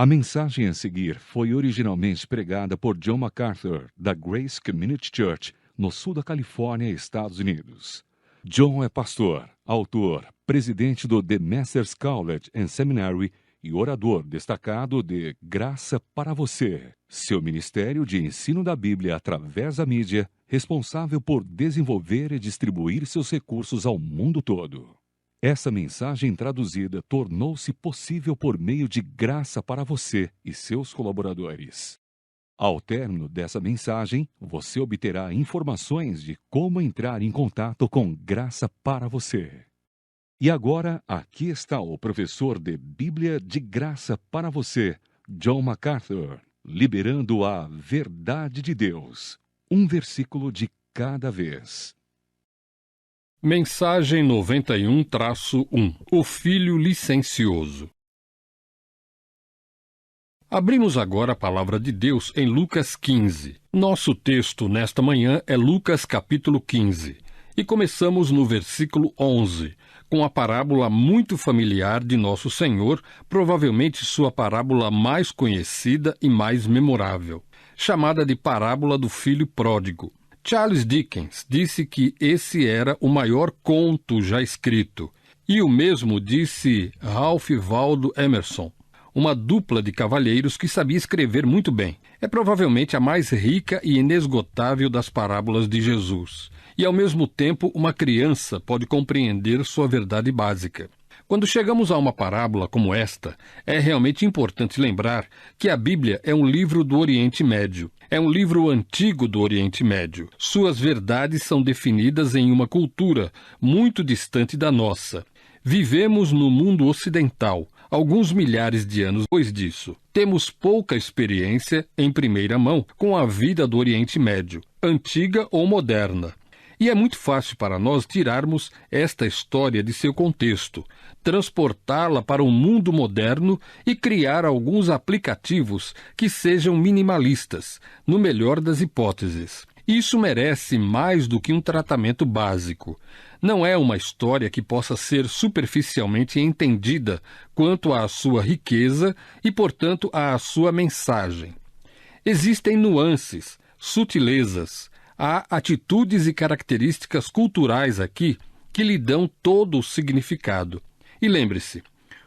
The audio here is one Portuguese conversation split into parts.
A mensagem a seguir foi originalmente pregada por John MacArthur, da Grace Community Church, no sul da Califórnia, Estados Unidos. John é pastor, autor, presidente do The Masters College and Seminary e orador destacado de Graça para Você, seu ministério de ensino da Bíblia através da mídia, responsável por desenvolver e distribuir seus recursos ao mundo todo. Essa mensagem traduzida tornou-se possível por meio de Graça para Você e seus colaboradores. Ao término dessa mensagem, você obterá informações de como entrar em contato com Graça para Você. E agora, aqui está o professor de Bíblia de Graça para Você, John MacArthur, liberando a verdade de Deus, um versículo de cada vez. Mensagem 91-1 O Filho Licencioso. Abrimos agora a Palavra de Deus em Lucas 15. Nosso texto nesta manhã é Lucas capítulo 15. E começamos no versículo 11, com a parábola muito familiar de Nosso Senhor, provavelmente sua parábola mais conhecida e mais memorável, chamada de Parábola do Filho Pródigo. Charles Dickens disse que esse era o maior conto já escrito, e o mesmo disse Ralph Waldo Emerson, uma dupla de cavalheiros que sabia escrever muito bem. É provavelmente a mais rica e inesgotável das parábolas de Jesus, e ao mesmo tempo uma criança pode compreender sua verdade básica. Quando chegamos a uma parábola como esta, é realmente importante lembrar que a Bíblia é um livro do Oriente Médio. É um livro antigo do Oriente Médio. Suas verdades são definidas em uma cultura muito distante da nossa. Vivemos no mundo ocidental, alguns milhares de anos depois disso. Temos pouca experiência, em primeira mão, com a vida do Oriente Médio, antiga ou moderna. E é muito fácil para nós tirarmos esta história de seu contexto, transportá-la para o mundo moderno e criar alguns aplicativos que sejam minimalistas, no melhor das hipóteses. Isso merece mais do que um tratamento básico. Não é uma história que possa ser superficialmente entendida quanto à sua riqueza e, portanto, à sua mensagem. Existem nuances, sutilezas, há atitudes e características culturais aqui que lhe dão todo o significado. E lembre-se,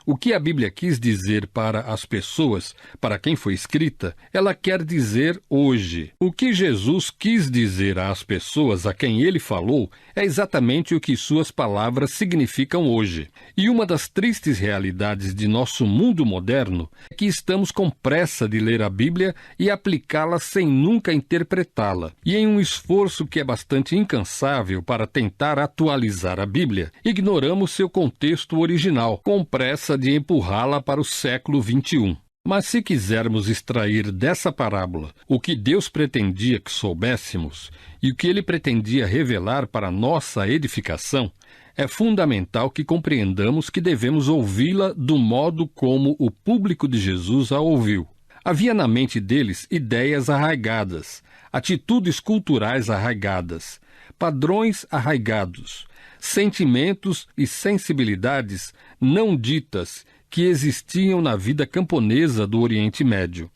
o que a Bíblia quis dizer para as pessoas, para quem foi escrita, ela quer dizer hoje. O que Jesus quis dizer às pessoas a quem ele falou é exatamente o que suas palavras significam hoje. E uma das tristes realidades de nosso mundo moderno é que estamos com pressa de ler a Bíblia e aplicá-la sem nunca interpretá-la. E em um esforço que é bastante incansável para tentar atualizar a Bíblia, ignoramos seu contexto original, com pressa de empurrá-la para o século XXI. Mas se quisermos extrair dessa parábola o que Deus pretendia que soubéssemos e o que ele pretendia revelar para nossa edificação, é fundamental que compreendamos que devemos ouvi-la do modo como o público de Jesus a ouviu. Havia na mente deles ideias arraigadas, atitudes culturais arraigadas, padrões arraigados, sentimentos e sensibilidades não ditas que existiam na vida camponesa do Oriente Médio.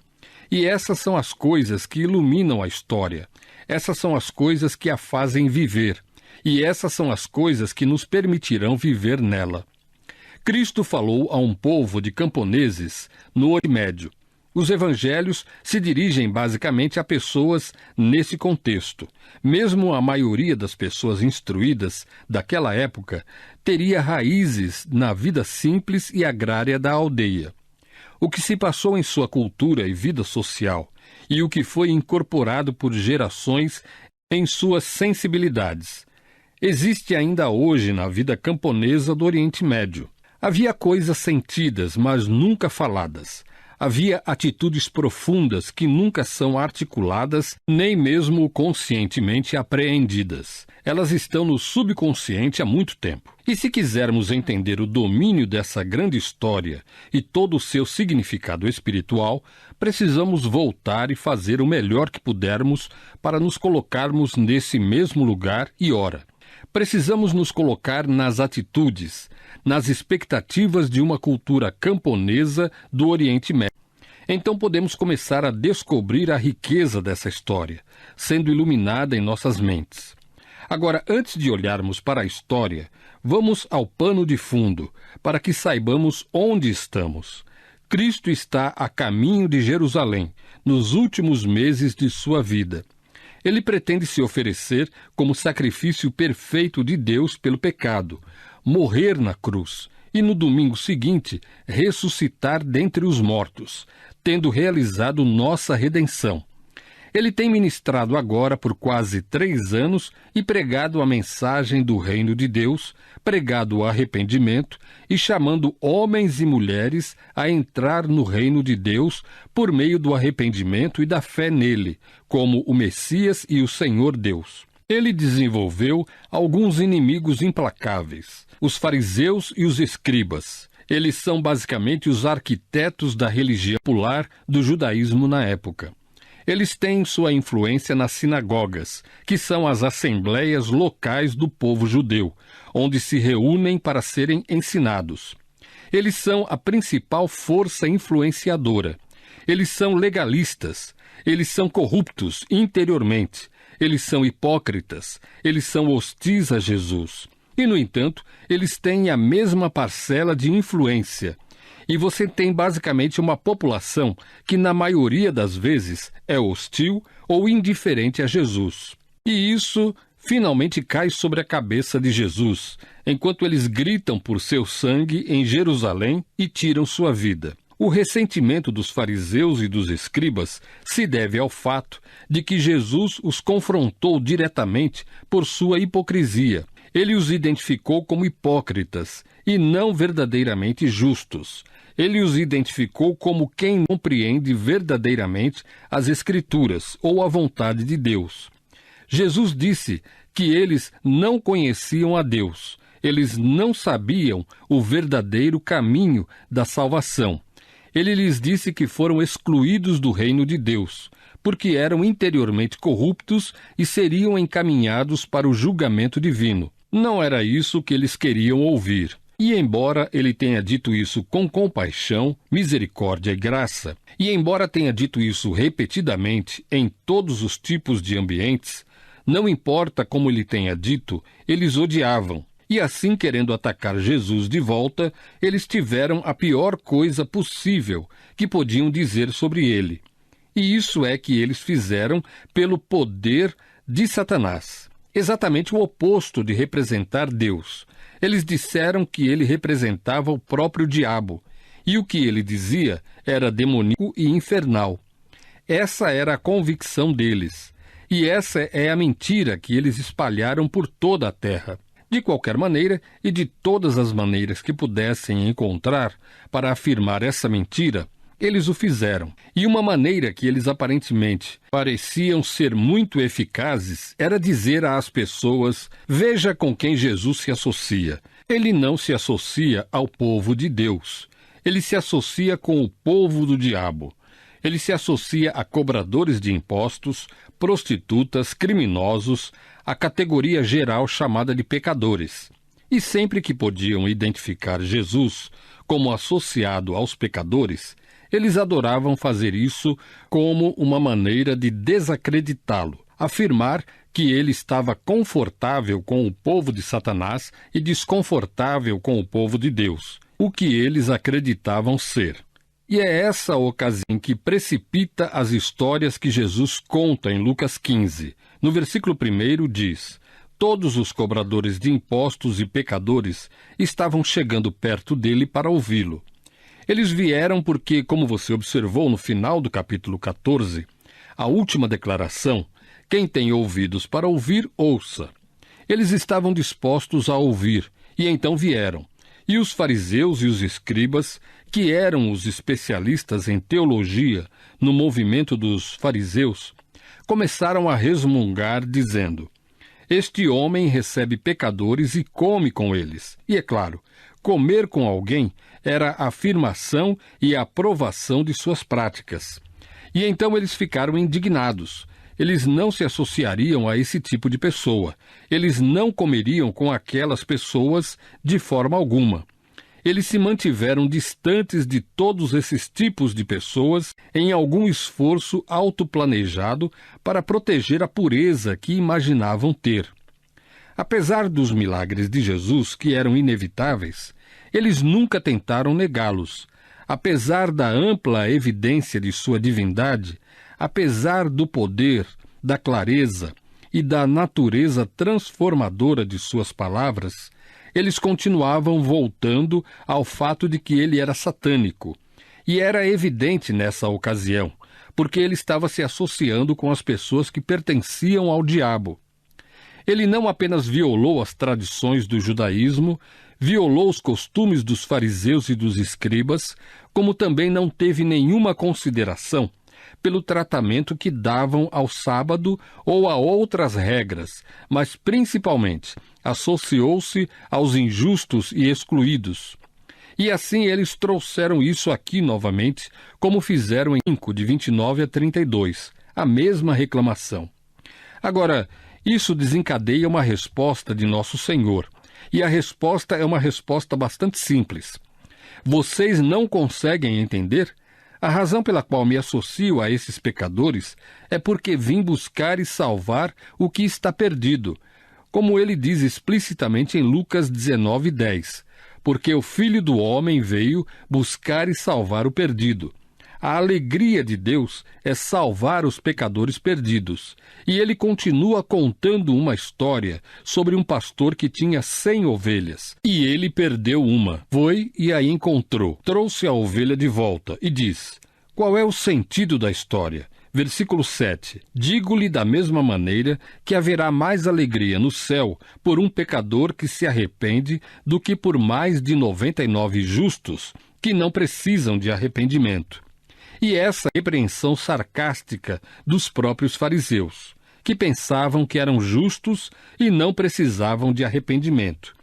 E essas são as coisas que iluminam a história. Essas são as coisas que a fazem viver. E essas são as coisas que nos permitirão viver nela. Cristo falou a um povo de camponeses no Oriente Médio. Os evangelhos se dirigem basicamente a pessoas nesse contexto. Mesmo a maioria das pessoas instruídas daquela época teria raízes na vida simples e agrária da aldeia. O que se passou em sua cultura e vida social e o que foi incorporado por gerações em suas sensibilidades. Existe ainda hoje na vida camponesa do Oriente Médio. Havia coisas sentidas, mas nunca faladas. Havia atitudes profundas que nunca são articuladas, nem mesmo conscientemente apreendidas. Elas estão no subconsciente há muito tempo. E se quisermos entender o domínio dessa grande história e todo o seu significado espiritual, precisamos voltar e fazer o melhor que pudermos para nos colocarmos nesse mesmo lugar e hora. Precisamos nos colocar nas atitudes, nas expectativas de uma cultura camponesa do Oriente Médio. Então podemos começar a descobrir a riqueza dessa história, sendo iluminada em nossas mentes. Agora, antes de olharmos para a história, vamos ao pano de fundo, para que saibamos onde estamos. Cristo está a caminho de Jerusalém, nos últimos meses de sua vida. Ele pretende se oferecer como sacrifício perfeito de Deus pelo pecado, morrer na cruz e no domingo seguinte ressuscitar dentre os mortos, tendo realizado nossa redenção. Ele tem ministrado agora por quase 3 anos e pregado a mensagem do reino de Deus, pregado o arrependimento e chamando homens e mulheres a entrar no reino de Deus por meio do arrependimento e da fé nele, como o Messias e o Senhor Deus. Ele desenvolveu alguns inimigos implacáveis, os fariseus e os escribas. Eles são basicamente os arquitetos da religião popular do judaísmo na época. Eles têm sua influência nas sinagogas, que são as assembleias locais do povo judeu, onde se reúnem para serem ensinados. Eles são a principal força influenciadora. Eles são legalistas. Eles são corruptos interiormente. Eles são hipócritas. Eles são hostis a Jesus. E, no entanto, eles têm a mesma parcela de influência. E você tem basicamente uma população que, na maioria das vezes, é hostil ou indiferente a Jesus. E isso finalmente cai sobre a cabeça de Jesus, enquanto eles gritam por seu sangue em Jerusalém e tiram sua vida. O ressentimento dos fariseus e dos escribas se deve ao fato de que Jesus os confrontou diretamente por sua hipocrisia. Ele os identificou como hipócritas e não verdadeiramente justos. Ele os identificou como quem compreende verdadeiramente as Escrituras ou a vontade de Deus. Jesus disse que eles não conheciam a Deus. Eles não sabiam o verdadeiro caminho da salvação. Ele lhes disse que foram excluídos do reino de Deus, porque eram interiormente corruptos e seriam encaminhados para o julgamento divino. Não era isso que eles queriam ouvir. E embora ele tenha dito isso com compaixão, misericórdia e graça, e embora tenha dito isso repetidamente em todos os tipos de ambientes, não importa como ele tenha dito, eles odiavam. E assim, querendo atacar Jesus de volta, eles tiveram a pior coisa possível que podiam dizer sobre ele. E isso é que eles fizeram pelo poder de Satanás. Exatamente o oposto de representar Deus. Eles disseram que ele representava o próprio diabo, e o que ele dizia era demoníaco e infernal. Essa era a convicção deles, e essa é a mentira que eles espalharam por toda a terra. De qualquer maneira, e de todas as maneiras que pudessem encontrar para afirmar essa mentira, eles o fizeram. E uma maneira que eles aparentemente pareciam ser muito eficazes era dizer às pessoas: veja com quem Jesus se associa. Ele não se associa ao povo de Deus. Ele se associa com o povo do diabo. Ele se associa a cobradores de impostos, prostitutas, criminosos, a categoria geral chamada de pecadores. E sempre que podiam identificar Jesus como associado aos pecadores, eles adoravam fazer isso como uma maneira de desacreditá-lo, afirmar que ele estava confortável com o povo de Satanás e desconfortável com o povo de Deus, o que eles acreditavam ser. E é essa a ocasião que precipita as histórias que Jesus conta em Lucas 15. No versículo 1 diz: todos os cobradores de impostos e pecadores estavam chegando perto dele para ouvi-lo. Eles vieram porque, como você observou no final do capítulo 14, a última declaração: quem tem ouvidos para ouvir, ouça. Eles estavam dispostos a ouvir, e então vieram. E os fariseus e os escribas, que eram os especialistas em teologia no movimento dos fariseus, começaram a resmungar, dizendo: este homem recebe pecadores e come com eles. E é claro, comer com alguém era a afirmação e a aprovação de suas práticas. E então eles ficaram indignados. Eles não se associariam a esse tipo de pessoa. Eles não comeriam com aquelas pessoas de forma alguma. eles se mantiveram distantes de todos esses tipos de pessoas em algum esforço autoplanejado para proteger a pureza que imaginavam ter. Apesar dos milagres de Jesus, que eram inevitáveis, eles nunca tentaram negá-los. Apesar da ampla evidência de sua divindade, apesar do poder, da clareza e da natureza transformadora de suas palavras, eles continuavam voltando ao fato de que ele era satânico. E era evidente nessa ocasião, porque ele estava se associando com as pessoas que pertenciam ao diabo. Ele não apenas violou as tradições do judaísmo, violou os costumes dos fariseus e dos escribas, como também não teve nenhuma consideração pelo tratamento que davam ao sábado ou a outras regras, mas principalmente associou-se aos injustos e excluídos. E assim eles trouxeram isso aqui novamente, como fizeram em 5, de 29 a 32, a mesma reclamação. Agora, isso desencadeia uma resposta de Nosso Senhor, e a resposta é uma resposta bastante simples. Vocês não conseguem entender? A razão pela qual me associo a esses pecadores é porque vim buscar e salvar o que está perdido, como ele diz explicitamente em Lucas 19:10, porque o Filho do Homem veio buscar e salvar o perdido. A alegria de Deus é salvar os pecadores perdidos. E ele continua contando uma história sobre um pastor que tinha 100 ovelhas. E ele perdeu uma. Foi e a encontrou. Trouxe a ovelha de volta e diz: qual é o sentido da história? Versículo 7. Digo-lhe da mesma maneira que haverá mais alegria no céu por um pecador que se arrepende do que por mais de 99 justos que não precisam de arrependimento. E essa repreensão sarcástica dos próprios fariseus, que pensavam que eram justos e não precisavam de arrependimento.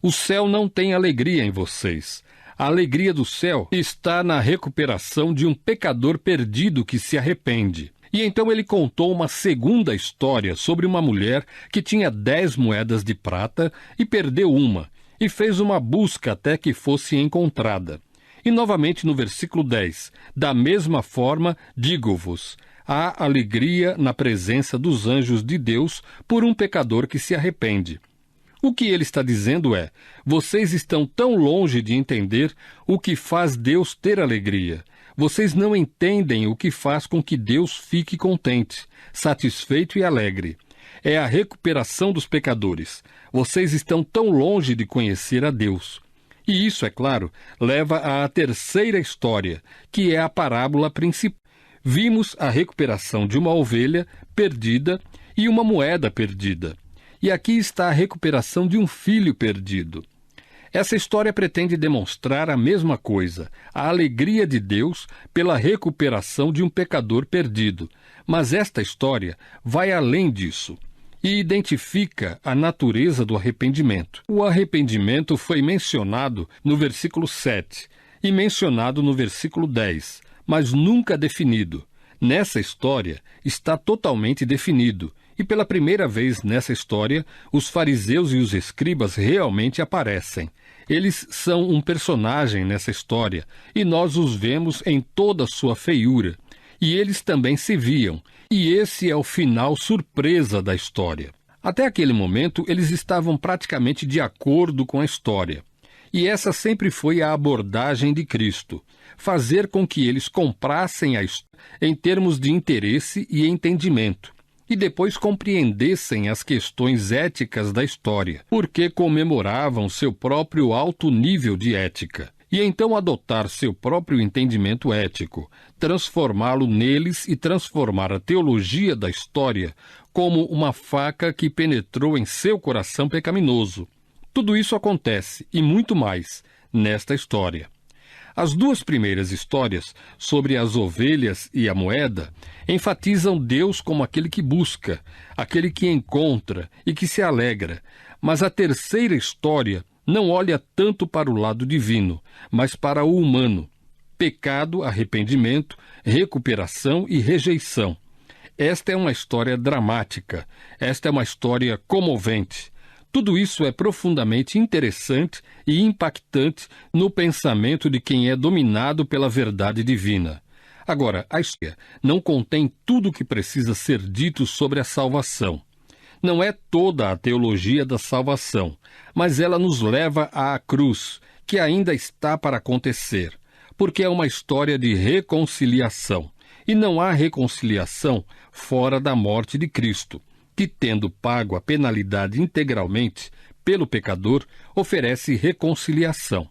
O céu não tem alegria em vocês. A alegria do céu está na recuperação de um pecador perdido que se arrepende. E então ele contou uma segunda história sobre uma mulher que tinha 10 moedas de prata e perdeu uma, e fez uma busca até que fosse encontrada. E novamente no versículo 10, da mesma forma, digo-vos, há alegria na presença dos anjos de Deus por um pecador que se arrepende. O que ele está dizendo é, vocês estão tão longe de entender o que faz Deus ter alegria. Vocês não entendem o que faz com que Deus fique contente, satisfeito e alegre. É a recuperação dos pecadores. Vocês estão tão longe de conhecer a Deus. E isso, é claro, leva à terceira história, que é a parábola principal. Vimos a recuperação de uma ovelha perdida e uma moeda perdida. E aqui está a recuperação de um filho perdido. Essa história pretende demonstrar a mesma coisa, a alegria de Deus pela recuperação de um pecador perdido. Mas esta história vai além disso e identifica a natureza do arrependimento. O arrependimento foi mencionado no versículo 7 e mencionado no versículo 10, mas nunca definido. Nessa história está totalmente definido, e pela primeira vez nessa história, os fariseus e os escribas realmente aparecem. Eles são um personagem nessa história, e nós os vemos em toda a sua feiura. E eles também se viam, e esse é o final surpresa da história. Até aquele momento, eles estavam praticamente de acordo com a história. E essa sempre foi a abordagem de Cristo, fazer com que eles comprassem a história em termos de interesse e entendimento, e depois compreendessem as questões éticas da história, porque comemoravam seu próprio alto nível de ética. E então adotar seu próprio entendimento ético, transformá-lo neles e transformar a teologia da história como uma faca que penetrou em seu coração pecaminoso. Tudo isso acontece, e muito mais, nesta história. As duas primeiras histórias, sobre as ovelhas e a moeda, enfatizam Deus como aquele que busca, aquele que encontra e que se alegra. Mas a terceira história não olha tanto para o lado divino, mas para o humano. Pecado, arrependimento, recuperação e rejeição. Esta é uma história dramática. Esta é uma história comovente. Tudo isso é profundamente interessante e impactante no pensamento de quem é dominado pela verdade divina. Agora, a história não contém tudo o que precisa ser dito sobre a salvação. Não é toda a teologia da salvação, mas ela nos leva à cruz, que ainda está para acontecer, porque é uma história de reconciliação. E não há reconciliação fora da morte de Cristo, que, tendo pago a penalidade integralmente pelo pecador, oferece reconciliação.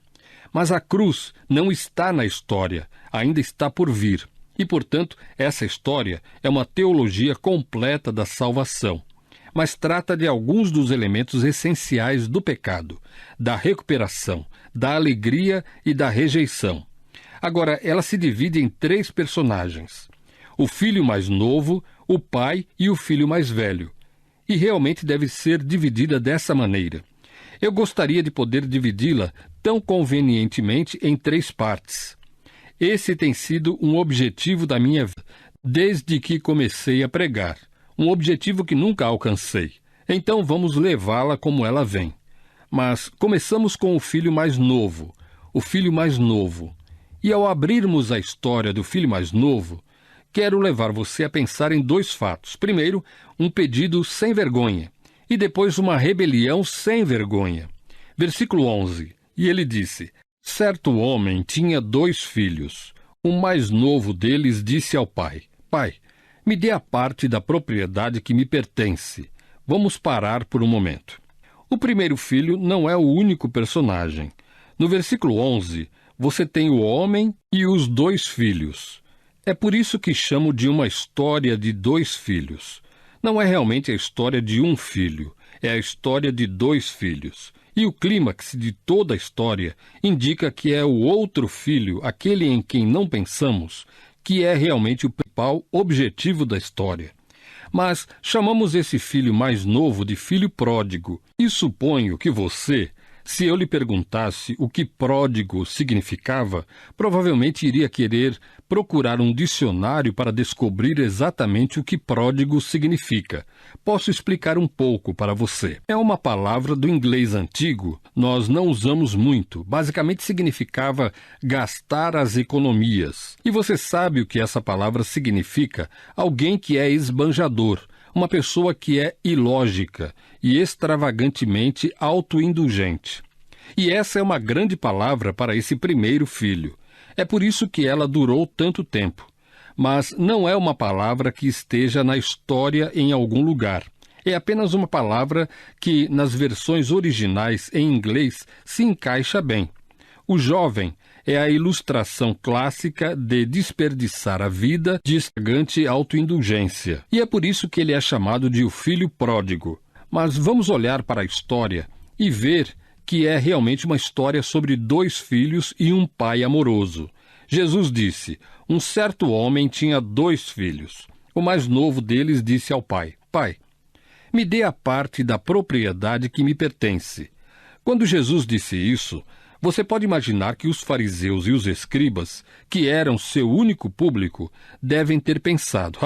Mas a cruz não está na história, ainda está por vir. E, portanto, essa história é uma teologia completa da salvação. Mas trata de alguns dos elementos essenciais do pecado, da recuperação, da alegria e da rejeição. Agora, ela se divide em 3 personagens: o filho mais novo, o pai e o filho mais velho. E realmente deve ser dividida dessa maneira. Eu gostaria de poder dividi-la tão convenientemente em 3 partes. Esse tem sido um objetivo da minha vida desde que comecei a pregar. Um objetivo que nunca alcancei. Então vamos levá-la como ela vem. Mas começamos com o filho mais novo. O filho mais novo. E ao abrirmos a história do filho mais novo, quero levar você a pensar em 2 fatos. Primeiro, um pedido sem vergonha. E depois uma rebelião sem vergonha. Versículo 11. E ele disse: certo homem tinha 2 filhos. O mais novo deles disse ao pai: Pai, me dê a parte da propriedade que me pertence. Vamos parar por um momento. O primeiro filho não é o único personagem. No versículo 11, você tem o homem e os 2 filhos. É por isso que chamo de uma história de 2 filhos. Não é realmente a história de um filho, é a história de 2 filhos. E o clímax de toda a história indica que é o outro filho, aquele em quem não pensamos, que é realmente o principal objetivo da história. Mas chamamos esse filho mais novo de filho pródigo, e suponho que você, se eu lhe perguntasse o que pródigo significava, provavelmente iria querer procurar um dicionário para descobrir exatamente o que pródigo significa. Posso explicar um pouco para você. É uma palavra do inglês antigo, nós não usamos muito. Basicamente significava gastar as economias. E você sabe o que essa palavra significa? Alguém que é esbanjador, uma pessoa que é ilógica e extravagantemente autoindulgente. E essa é uma grande palavra para esse primeiro filho. É por isso que ela durou tanto tempo. Mas não é uma palavra que esteja na história em algum lugar. É apenas uma palavra que, nas versões originais em inglês, se encaixa bem. O jovem é a ilustração clássica de desperdiçar a vida de extravagante autoindulgência. E é por isso que ele é chamado de o filho pródigo. Mas vamos olhar para a história e ver que é realmente uma história sobre 2 filhos e um pai amoroso. Jesus disse: um certo homem tinha 2 filhos. O mais novo deles disse ao pai: Pai, me dê a parte da propriedade que me pertence. Quando Jesus disse isso, você pode imaginar que os fariseus e os escribas, que eram seu único público, devem ter pensado: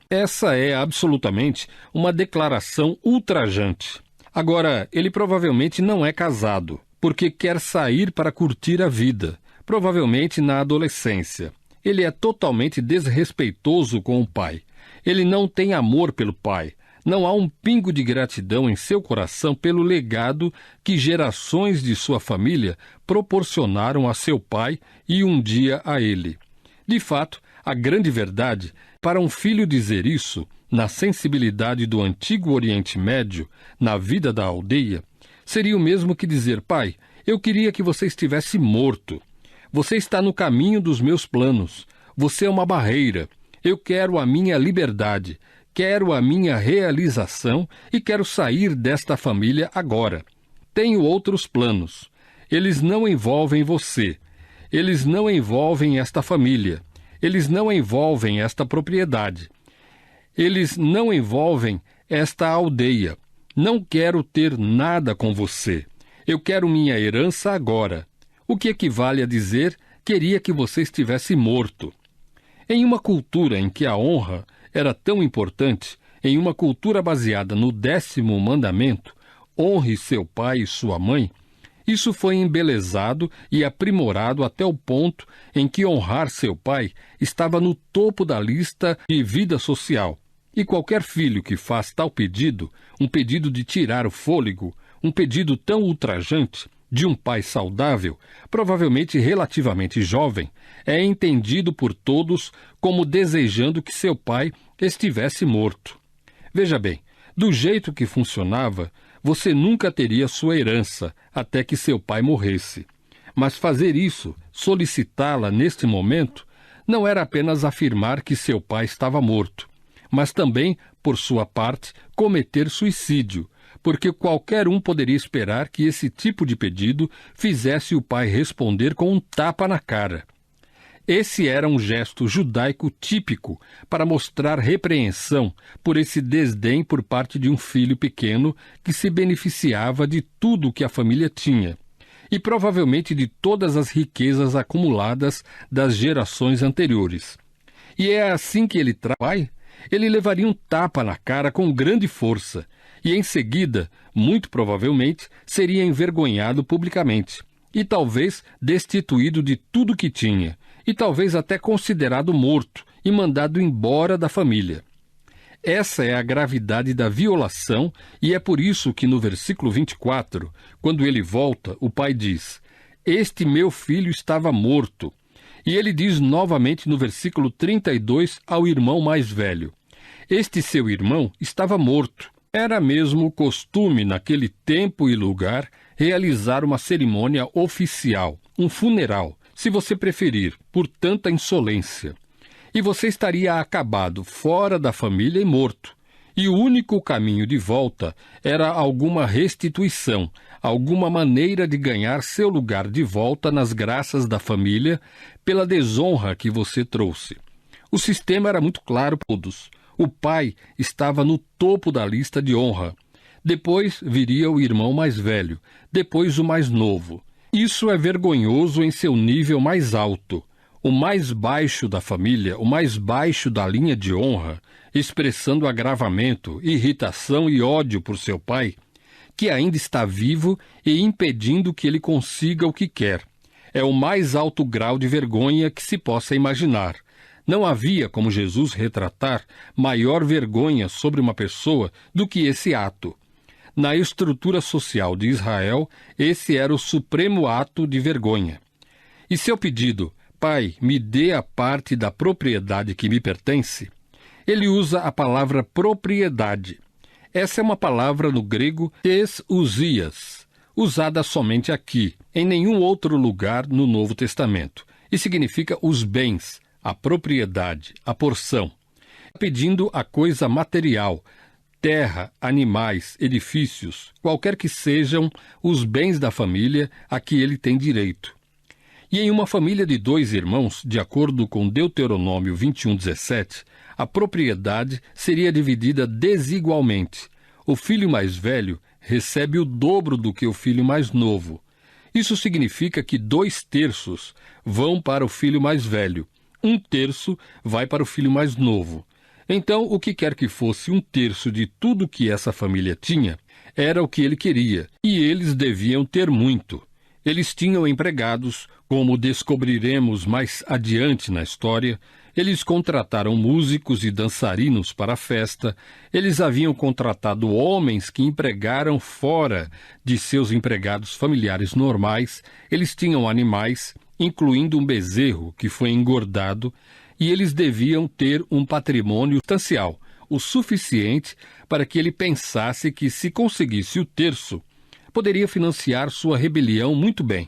essa é absolutamente uma declaração ultrajante. Agora, ele provavelmente não é casado, porque quer sair para curtir a vida, provavelmente na adolescência. Ele é totalmente desrespeitoso com o pai. Ele não tem amor pelo pai. Não há um pingo de gratidão em seu coração pelo legado que gerações de sua família proporcionaram a seu pai e um dia a ele. De fato, a grande verdade, para um filho dizer isso, na sensibilidade do antigo Oriente Médio, na vida da aldeia, seria o mesmo que dizer: Pai, eu queria que você estivesse morto. Você está no caminho dos meus planos. Você é uma barreira. Eu quero a minha liberdade. Quero a minha realização e quero sair desta família agora. Tenho outros planos. Eles não envolvem você. Eles não envolvem esta família. Eles não envolvem esta propriedade. Eles não envolvem esta aldeia. Não quero ter nada com você. Eu quero minha herança agora. O que equivale a dizer: queria que você estivesse morto. Em uma cultura em que a honra era tão importante, em uma cultura baseada no 10º mandamento, honre seu pai e sua mãe, isso foi embelezado e aprimorado até o ponto em que honrar seu pai estava no topo da lista de vida social. E qualquer filho que faz tal pedido, um pedido de tirar o fôlego, um pedido tão ultrajante, de um pai saudável, provavelmente relativamente jovem, é entendido por todos como desejando que seu pai estivesse morto. Veja bem, do jeito que funcionava, você nunca teria sua herança até que seu pai morresse. Mas fazer isso, solicitá-la neste momento, não era apenas afirmar que seu pai estava morto, mas também, por sua parte, cometer suicídio, porque qualquer um poderia esperar que esse tipo de pedido fizesse o pai responder com um tapa na cara. Esse era um gesto judaico típico para mostrar repreensão por esse desdém por parte de um filho pequeno que se beneficiava de tudo o que a família tinha, e provavelmente de todas as riquezas acumuladas das gerações anteriores. E é assim que ele trai. Ele levaria um tapa na cara com grande força, e em seguida, muito provavelmente, seria envergonhado publicamente, e talvez destituído de tudo que tinha, e talvez até considerado morto e mandado embora da família. Essa é a gravidade da violação, e é por isso que no versículo 24, quando ele volta, o pai diz: "Este meu filho estava morto." E ele diz novamente no versículo 32 ao irmão mais velho: "Este seu irmão estava morto." Era mesmo costume, naquele tempo e lugar, realizar uma cerimônia oficial, um funeral, se você preferir, por tanta insolência. E você estaria acabado, fora da família e morto. E o único caminho de volta era alguma restituição, alguma maneira de ganhar seu lugar de volta nas graças da família pela desonra que você trouxe. O sistema era muito claro para todos. O pai estava no topo da lista de honra. Depois viria o irmão mais velho, depois o mais novo. Isso é vergonhoso em seu nível mais alto. O mais baixo da família, o mais baixo da linha de honra, expressando agravamento, irritação e ódio por seu pai, que ainda está vivo e impedindo que ele consiga o que quer. É o mais alto grau de vergonha que se possa imaginar. Não havia, como Jesus retratar, maior vergonha sobre uma pessoa do que esse ato. Na estrutura social de Israel, esse era o supremo ato de vergonha. E seu pedido: "Pai, me dê a parte da propriedade que me pertence", ele usa a palavra propriedade. Essa é uma palavra no grego tesousias, usada somente aqui, em nenhum outro lugar no Novo Testamento, e significa os bens, a propriedade, a porção, pedindo a coisa material, terra, animais, edifícios, qualquer que sejam os bens da família a que ele tem direito. E em uma família de 2 irmãos, de acordo com Deuteronômio 21:17, a propriedade seria dividida desigualmente. O filho mais velho recebe o dobro do que o filho mais novo. Isso significa que 2/3 vão para o filho mais velho. 1/3 vai para o filho mais novo. Então, o que quer que fosse 1/3 de tudo que essa família tinha, era o que ele queria, e eles deviam ter muito. Eles tinham empregados, como descobriremos mais adiante na história. Eles contrataram músicos e dançarinos para a festa. Eles haviam contratado homens que empregaram fora de seus empregados familiares normais. Eles tinham animais, incluindo um bezerro que foi engordado, e eles deviam ter um patrimônio substancial, o suficiente para que ele pensasse que, se conseguisse o 1/3, poderia financiar sua rebelião muito bem.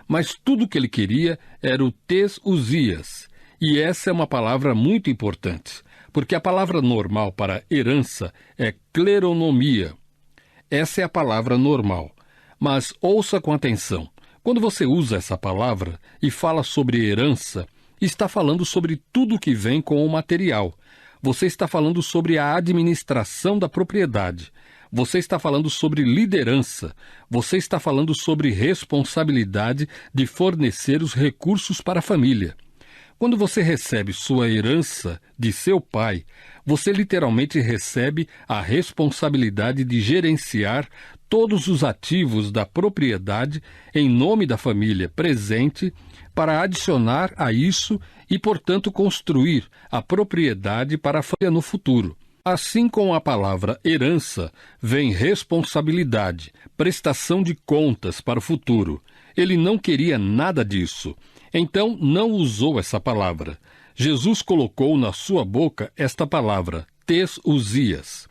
Mas tudo o que ele queria era o tesousias, e essa é uma palavra muito importante, porque a palavra normal para herança é kleronomia. Essa é a palavra normal, mas ouça com atenção. Quando você usa essa palavra e fala sobre herança, está falando sobre tudo que vem com o material. Você está falando sobre a administração da propriedade. Você está falando sobre liderança. Você está falando sobre responsabilidade de fornecer os recursos para a família. Quando você recebe sua herança de seu pai, você literalmente recebe a responsabilidade de gerenciar todos os ativos da propriedade em nome da família presente para adicionar a isso e, portanto, construir a propriedade para a família no futuro. Assim como a palavra herança, vem responsabilidade, prestação de contas para o futuro. Ele não queria nada disso. Então, não usou essa palavra. Jesus colocou na sua boca esta palavra, tes-usias.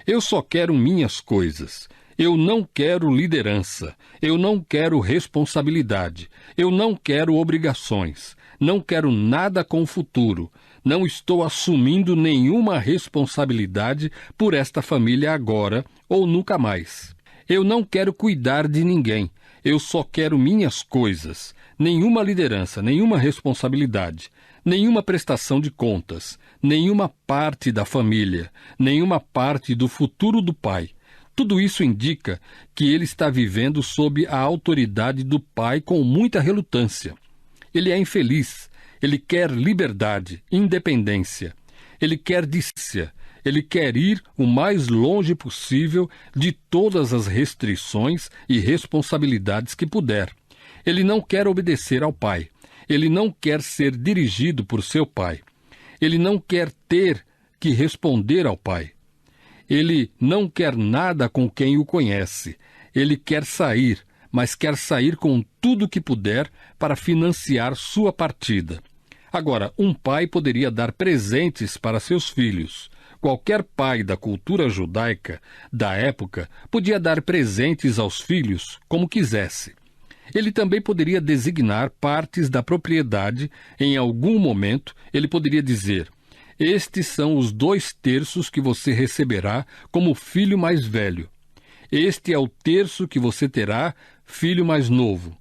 Eu só quero minhas coisas. Eu não quero liderança. Eu não quero responsabilidade. Eu não quero obrigações. Não quero nada com o futuro. Não estou assumindo nenhuma responsabilidade por esta família agora ou nunca mais. Eu não quero cuidar de ninguém. Eu só quero minhas coisas. Nenhuma liderança, nenhuma responsabilidade, nenhuma prestação de contas, nenhuma parte da família, nenhuma parte do futuro do pai. Tudo isso indica que ele está vivendo sob a autoridade do pai com muita relutância. Ele é infeliz, ele quer liberdade, independência, ele quer distância, ele quer ir o mais longe possível de todas as restrições e responsabilidades que puder. Ele não quer obedecer ao pai. Ele não quer ser dirigido por seu pai. Ele não quer ter que responder ao pai. Ele não quer nada com quem o conhece. Ele quer sair, mas quer sair com tudo que puder para financiar sua partida. Agora, um pai poderia dar presentes para seus filhos. Qualquer pai da cultura judaica da época podia dar presentes aos filhos como quisesse. Ele também poderia designar partes da propriedade. Em algum momento, ele poderia dizer: estes são os 2/3 que você receberá como filho mais velho. Este é o terço que você terá, filho mais novo.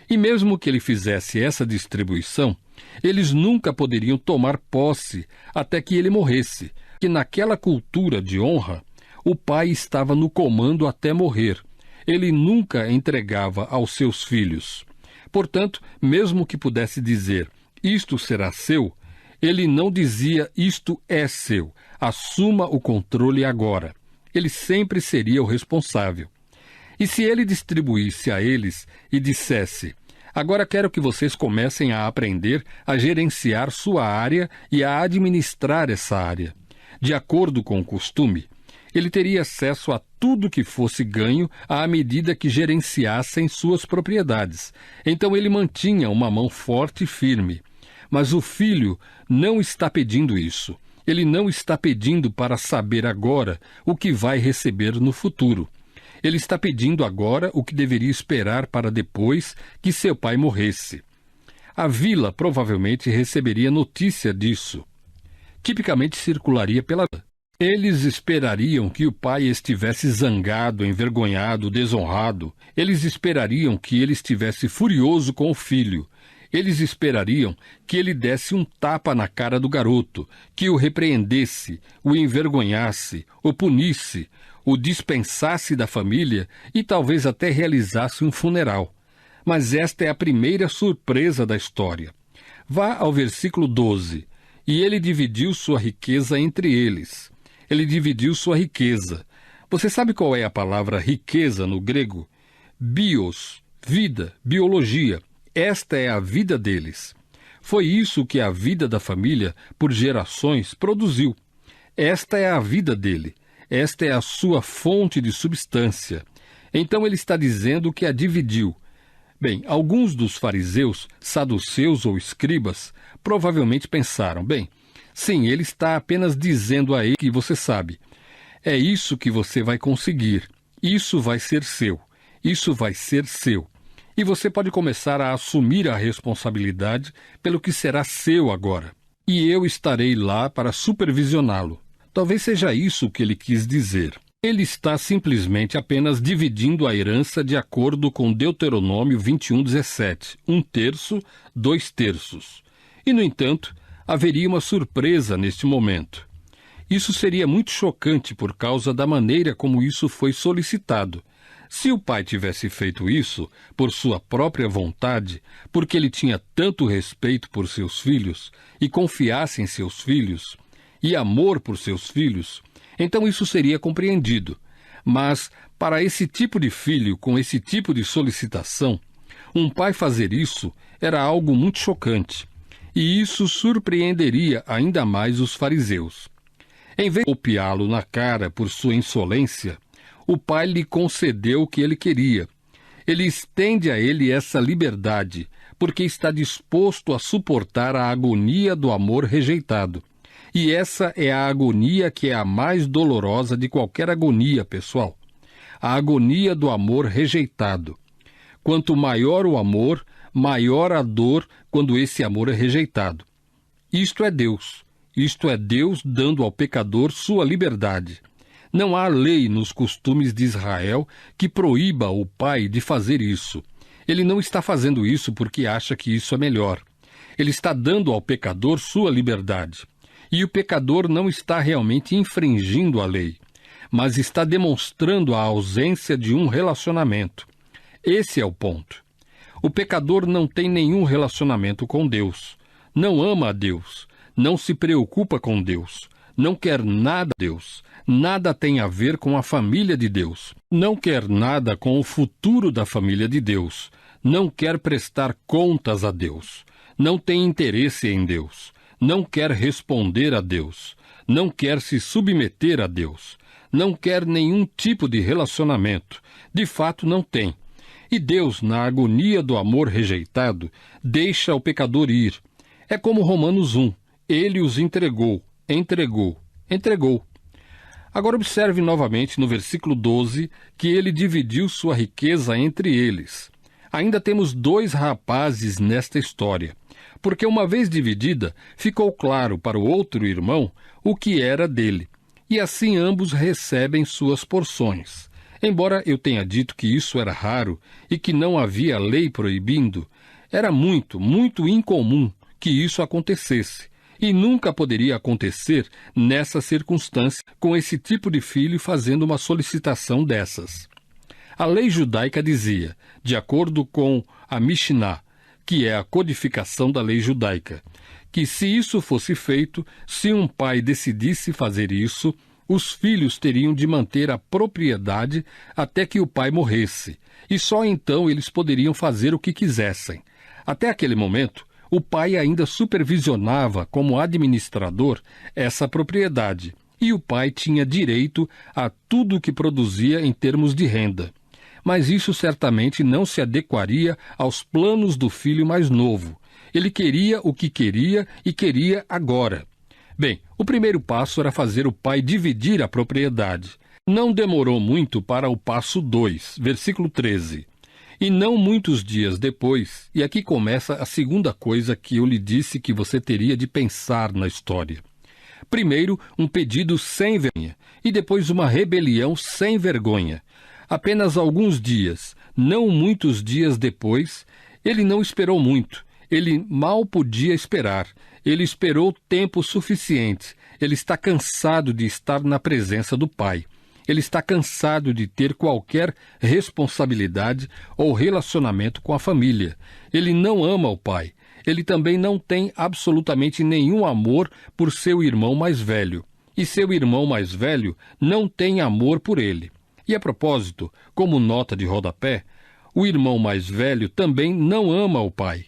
E mesmo que ele fizesse essa distribuição, eles nunca poderiam tomar posse até que ele morresse, que naquela cultura de honra, o pai estava no comando até morrer. Ele nunca entregava aos seus filhos. Portanto, mesmo que pudesse dizer, isto será seu, ele não dizia, isto é seu, assuma o controle agora. Ele sempre seria o responsável. E se ele distribuísse a eles e dissesse, agora quero que vocês comecem a aprender a gerenciar sua área e a administrar essa área, de acordo com o costume, ele teria acesso a tudo que fosse ganho à medida que gerenciassem suas propriedades. Então ele mantinha uma mão forte e firme. Mas o filho não está pedindo isso. Ele não está pedindo para saber agora o que vai receber no futuro. Ele está pedindo agora o que deveria esperar para depois que seu pai morresse. A vila provavelmente receberia notícia disso. Tipicamente circularia pela vila. Eles esperariam que o pai estivesse zangado, envergonhado, desonrado. Eles esperariam que ele estivesse furioso com o filho. Eles esperariam que ele desse um tapa na cara do garoto, que o repreendesse, o envergonhasse, o punisse, o dispensasse da família e talvez até realizasse um funeral. Mas esta é a primeira surpresa da história. Vá ao versículo 12. E ele dividiu sua riqueza entre eles. Ele dividiu sua riqueza. Você sabe qual é a palavra riqueza no grego? Bios, vida, biologia. Esta é a vida deles. Foi isso que a vida da família, por gerações, produziu. Esta é a vida dele. Esta é a sua fonte de substância. Então ele está dizendo que a dividiu. Bem, alguns dos fariseus, saduceus ou escribas, provavelmente pensaram, bem, sim, ele está apenas dizendo a ele que você sabe. É isso que você vai conseguir. Isso vai ser seu. Isso vai ser seu. E você pode começar a assumir a responsabilidade pelo que será seu agora. E eu estarei lá para supervisioná-lo. Talvez seja isso que ele quis dizer. Ele está simplesmente apenas dividindo a herança de acordo com Deuteronômio 21:17, 1/3, 2/3. E, no entanto, haveria uma surpresa neste momento. Isso seria muito chocante por causa da maneira como isso foi solicitado. Se o pai tivesse feito isso por sua própria vontade, porque ele tinha tanto respeito por seus filhos e confiasse em seus filhos e amor por seus filhos, então isso seria compreendido. Mas, para esse tipo de filho, com esse tipo de solicitação, um pai fazer isso era algo muito chocante. E isso surpreenderia ainda mais os fariseus. Em vez de golpeá-lo na cara por sua insolência, o pai lhe concedeu o que ele queria. Ele estende a ele essa liberdade, porque está disposto a suportar a agonia do amor rejeitado. E essa é a agonia que é a mais dolorosa de qualquer agonia, pessoal. A agonia do amor rejeitado. Quanto maior o amor, maior a dor quando esse amor é rejeitado. Isto é Deus. Isto é Deus dando ao pecador sua liberdade. Não há lei nos costumes de Israel que proíba o pai de fazer isso. Ele não está fazendo isso porque acha que isso é melhor. Ele está dando ao pecador sua liberdade. E o pecador não está realmente infringindo a lei, mas está demonstrando a ausência de um relacionamento. Esse é o ponto. O pecador não tem nenhum relacionamento com Deus. Não ama a Deus. Não se preocupa com Deus. Não quer nada a Deus. Nada tem a ver com a família de Deus. Não quer nada com o futuro da família de Deus. Não quer prestar contas a Deus. Não tem interesse em Deus. Não quer responder a Deus. Não quer se submeter a Deus. Não quer nenhum tipo de relacionamento. De fato, não tem. E Deus, na agonia do amor rejeitado, deixa o pecador ir. É como Romanos 1. Ele os entregou. Agora observe novamente no versículo 12 que ele dividiu sua riqueza entre eles. Ainda temos 2 rapazes nesta história, porque uma vez dividida, ficou claro para o outro irmão o que era dele, e assim ambos recebem suas porções. Embora eu tenha dito que isso era raro e que não havia lei proibindo, era muito, muito incomum que isso acontecesse. E nunca poderia acontecer nessa circunstância com esse tipo de filho fazendo uma solicitação dessas. A lei judaica dizia, de acordo com a Mishnah, que é a codificação da lei judaica, que se isso fosse feito, se um pai decidisse fazer isso, os filhos teriam de manter a propriedade até que o pai morresse, e só então eles poderiam fazer o que quisessem. Até aquele momento, o pai ainda supervisionava como administrador essa propriedade, e o pai tinha direito a tudo o que produzia em termos de renda. Mas isso certamente não se adequaria aos planos do filho mais novo. Ele queria o que queria e queria agora. Bem, o primeiro passo era fazer o pai dividir a propriedade. Não demorou muito para o passo 2, versículo 13. E não muitos dias depois, e aqui começa a segunda coisa que eu lhe disse que você teria de pensar na história. Primeiro, um pedido sem vergonha, e depois uma rebelião sem vergonha. Apenas alguns dias, não muitos dias depois, ele não esperou muito. Ele mal podia esperar. Ele esperou tempo suficiente. Ele está cansado de estar na presença do pai. Ele está cansado de ter qualquer responsabilidade ou relacionamento com a família. Ele não ama o pai. Ele também não tem absolutamente nenhum amor por seu irmão mais velho. E seu irmão mais velho não tem amor por ele. E a propósito, como nota de rodapé, o irmão mais velho também não ama o pai.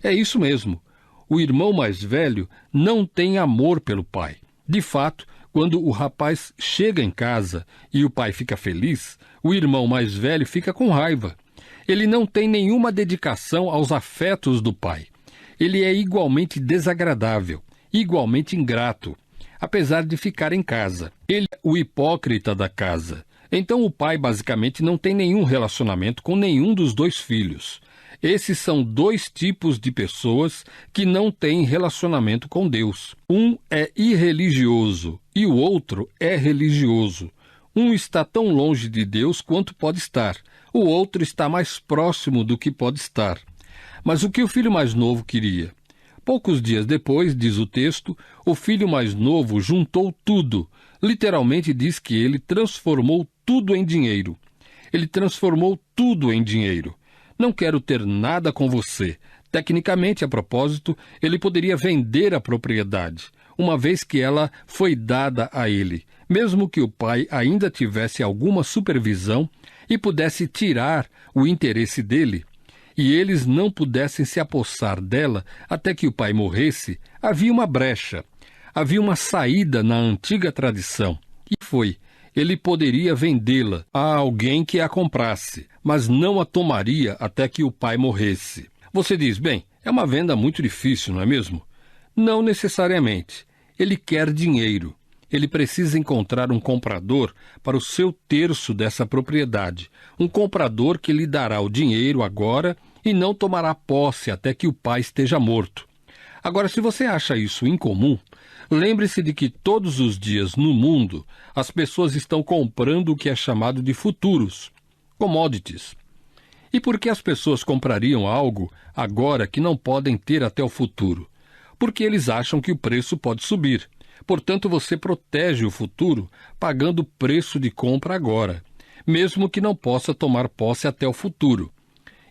É isso mesmo. O irmão mais velho não tem amor pelo pai. De fato, quando o rapaz chega em casa e o pai fica feliz, o irmão mais velho fica com raiva. Ele não tem nenhuma dedicação aos afetos do pai. Ele é igualmente desagradável, igualmente ingrato, apesar de ficar em casa. Ele é o hipócrita da casa. Então o pai basicamente não tem nenhum relacionamento com nenhum dos 2 filhos. Esses são 2 tipos de pessoas que não têm relacionamento com Deus. Um é irreligioso e o outro é religioso. Um está tão longe de Deus quanto pode estar. O outro está mais próximo do que pode estar. Mas o que o filho mais novo queria? Poucos dias depois, diz o texto, o filho mais novo juntou tudo. Literalmente diz que ele transformou tudo em dinheiro. Ele transformou tudo em dinheiro. Não quero ter nada com você. Tecnicamente, a propósito, ele poderia vender a propriedade, uma vez que ela foi dada a ele, mesmo que o pai ainda tivesse alguma supervisão e pudesse tirar o interesse dele, e eles não pudessem se apossar dela até que o pai morresse. Havia uma brecha, havia uma saída na antiga tradição, e foi: ele poderia vendê-la a alguém que a comprasse, mas não a tomaria até que o pai morresse. Você diz: bem, é uma venda muito difícil, não é mesmo? Não necessariamente. Ele quer dinheiro. Ele precisa encontrar um comprador para o seu terço dessa propriedade. Um comprador que lhe dará o dinheiro agora e não tomará posse até que o pai esteja morto. Agora, se você acha isso incomum, lembre-se de que todos os dias no mundo as pessoas estão comprando o que é chamado de futuros, commodities. E por que as pessoas comprariam algo agora que não podem ter até o futuro? Porque eles acham que o preço pode subir. Portanto, você protege o futuro pagando o preço de compra agora, mesmo que não possa tomar posse até o futuro.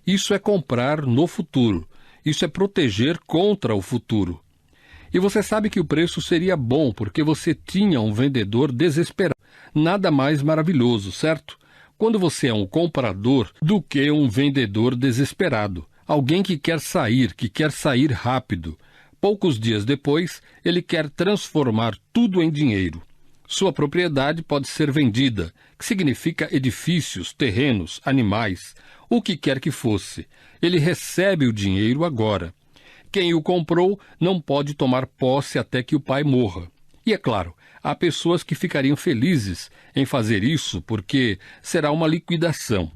Isso é comprar no futuro. Isso é proteger contra o futuro. E você sabe que o preço seria bom porque você tinha um vendedor desesperado. Nada mais maravilhoso, certo? Quando você é um comprador do que um vendedor desesperado. Alguém que quer sair rápido. Poucos dias depois, ele quer transformar tudo em dinheiro. Sua propriedade pode ser vendida, que significa edifícios, terrenos, animais, o que quer que fosse. Ele recebe o dinheiro agora. Quem o comprou não pode tomar posse até que o pai morra. E é claro, há pessoas que ficariam felizes em fazer isso porque será uma liquidação.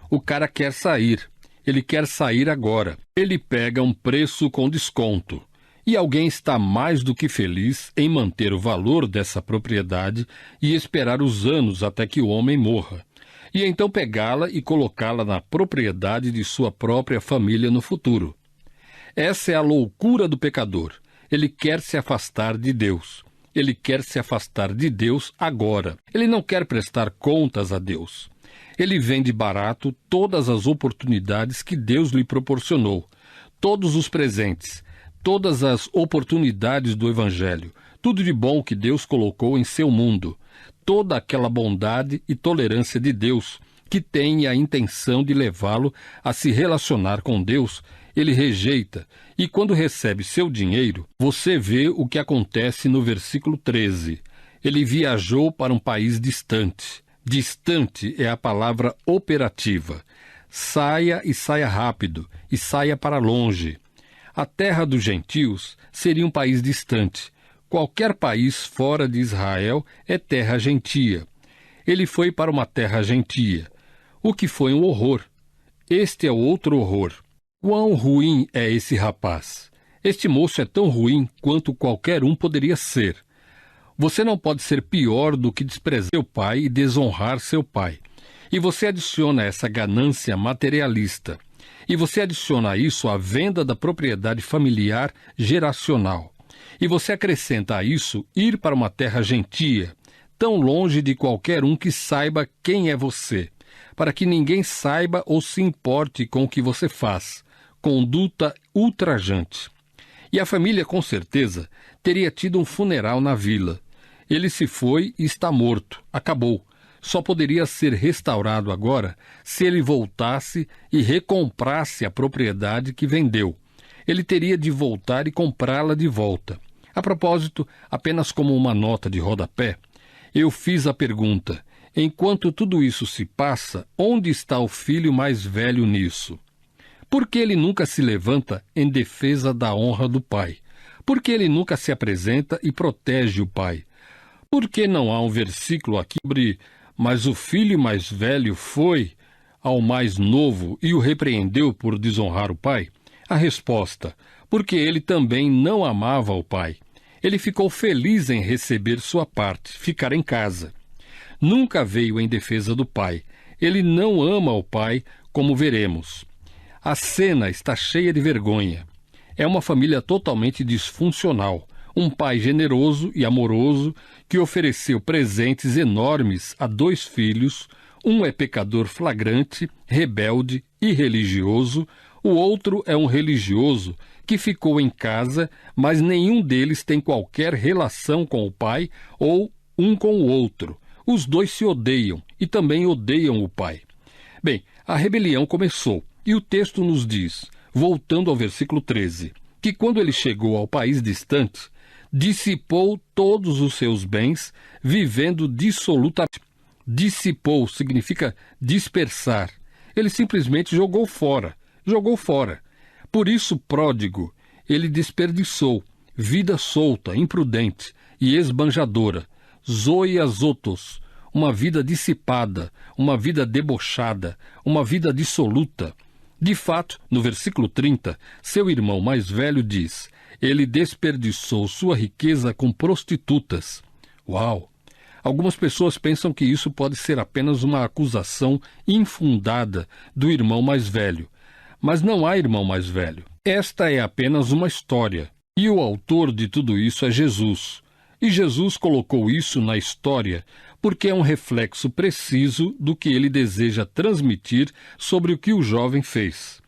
O cara quer sair. Ele quer sair agora. Ele pega um preço com desconto. E alguém está mais do que feliz em manter o valor dessa propriedade e esperar os anos até que o homem morra. E então pegá-la e colocá-la na propriedade de sua própria família no futuro. Essa é a loucura do pecador. Ele quer se afastar de Deus. Ele quer se afastar de Deus agora. Ele não quer prestar contas a Deus. Ele vende barato todas as oportunidades que Deus lhe proporcionou, todos os presentes, todas as oportunidades do Evangelho, tudo de bom que Deus colocou em seu mundo, toda aquela bondade e tolerância de Deus que tem a intenção de levá-lo a se relacionar com Deus, ele rejeita, e quando recebe seu dinheiro, você vê o que acontece no versículo 13. Ele viajou para um país distante. Distante é a palavra operativa. Saia e saia rápido, e saia para longe. A terra dos gentios seria um país distante. Qualquer país fora de Israel é terra gentia. Ele foi para uma terra gentia, o que foi um horror. Este é o outro horror. Quão ruim é esse rapaz? Este moço é tão ruim quanto qualquer um poderia ser. Você não pode ser pior do que desprezar seu pai e desonrar seu pai. E você adiciona essa ganância materialista. E você adiciona a isso a venda da propriedade familiar geracional. E você acrescenta a isso ir para uma terra gentia, tão longe de qualquer um que saiba quem é você, para que ninguém saiba ou se importe com o que você faz. Conduta ultrajante. E a família, com certeza, teria tido um funeral na vila. Ele se foi e está morto. Acabou. Só poderia ser restaurado agora se ele voltasse e recomprasse a propriedade que vendeu. Ele teria de voltar e comprá-la de volta. A propósito, apenas como uma nota de rodapé, eu fiz a pergunta: enquanto tudo isso se passa, onde está o filho mais velho nisso? Por que ele nunca se levanta em defesa da honra do pai? Por que ele nunca se apresenta e protege o pai? Por que não há um versículo aqui sobre: mas o filho mais velho foi ao mais novo e o repreendeu por desonrar o pai? A resposta: porque ele também não amava o pai. Ele ficou feliz em receber sua parte, ficar em casa. Nunca veio em defesa do pai. Ele não ama o pai, como veremos. A cena está cheia de vergonha. É uma família totalmente disfuncional. Um pai generoso e amoroso que ofereceu presentes enormes a 2 filhos, Um é pecador flagrante, rebelde, irreligioso. O outro é um religioso que ficou em casa, mas nenhum deles tem qualquer relação com o pai ou um com o outro. Os dois se odeiam e também odeiam o pai. Bem, a rebelião começou e o texto nos diz, voltando ao versículo 13, que quando ele chegou ao país distante, dissipou todos os seus bens, vivendo dissolutamente. Dissipou significa dispersar. Ele simplesmente jogou fora. Por isso, pródigo, ele desperdiçou, vida solta, imprudente e esbanjadora, zoe azotos, uma vida dissipada, uma vida debochada, uma vida dissoluta. De fato, no versículo 30, seu irmão mais velho diz, ele desperdiçou sua riqueza com prostitutas. Uau! Algumas pessoas pensam que isso pode ser apenas uma acusação infundada do irmão mais velho. Mas não há irmão mais velho. Esta é apenas uma história. E o autor de tudo isso é Jesus. E Jesus colocou isso na história porque é um reflexo preciso do que ele deseja transmitir sobre o que o jovem fez.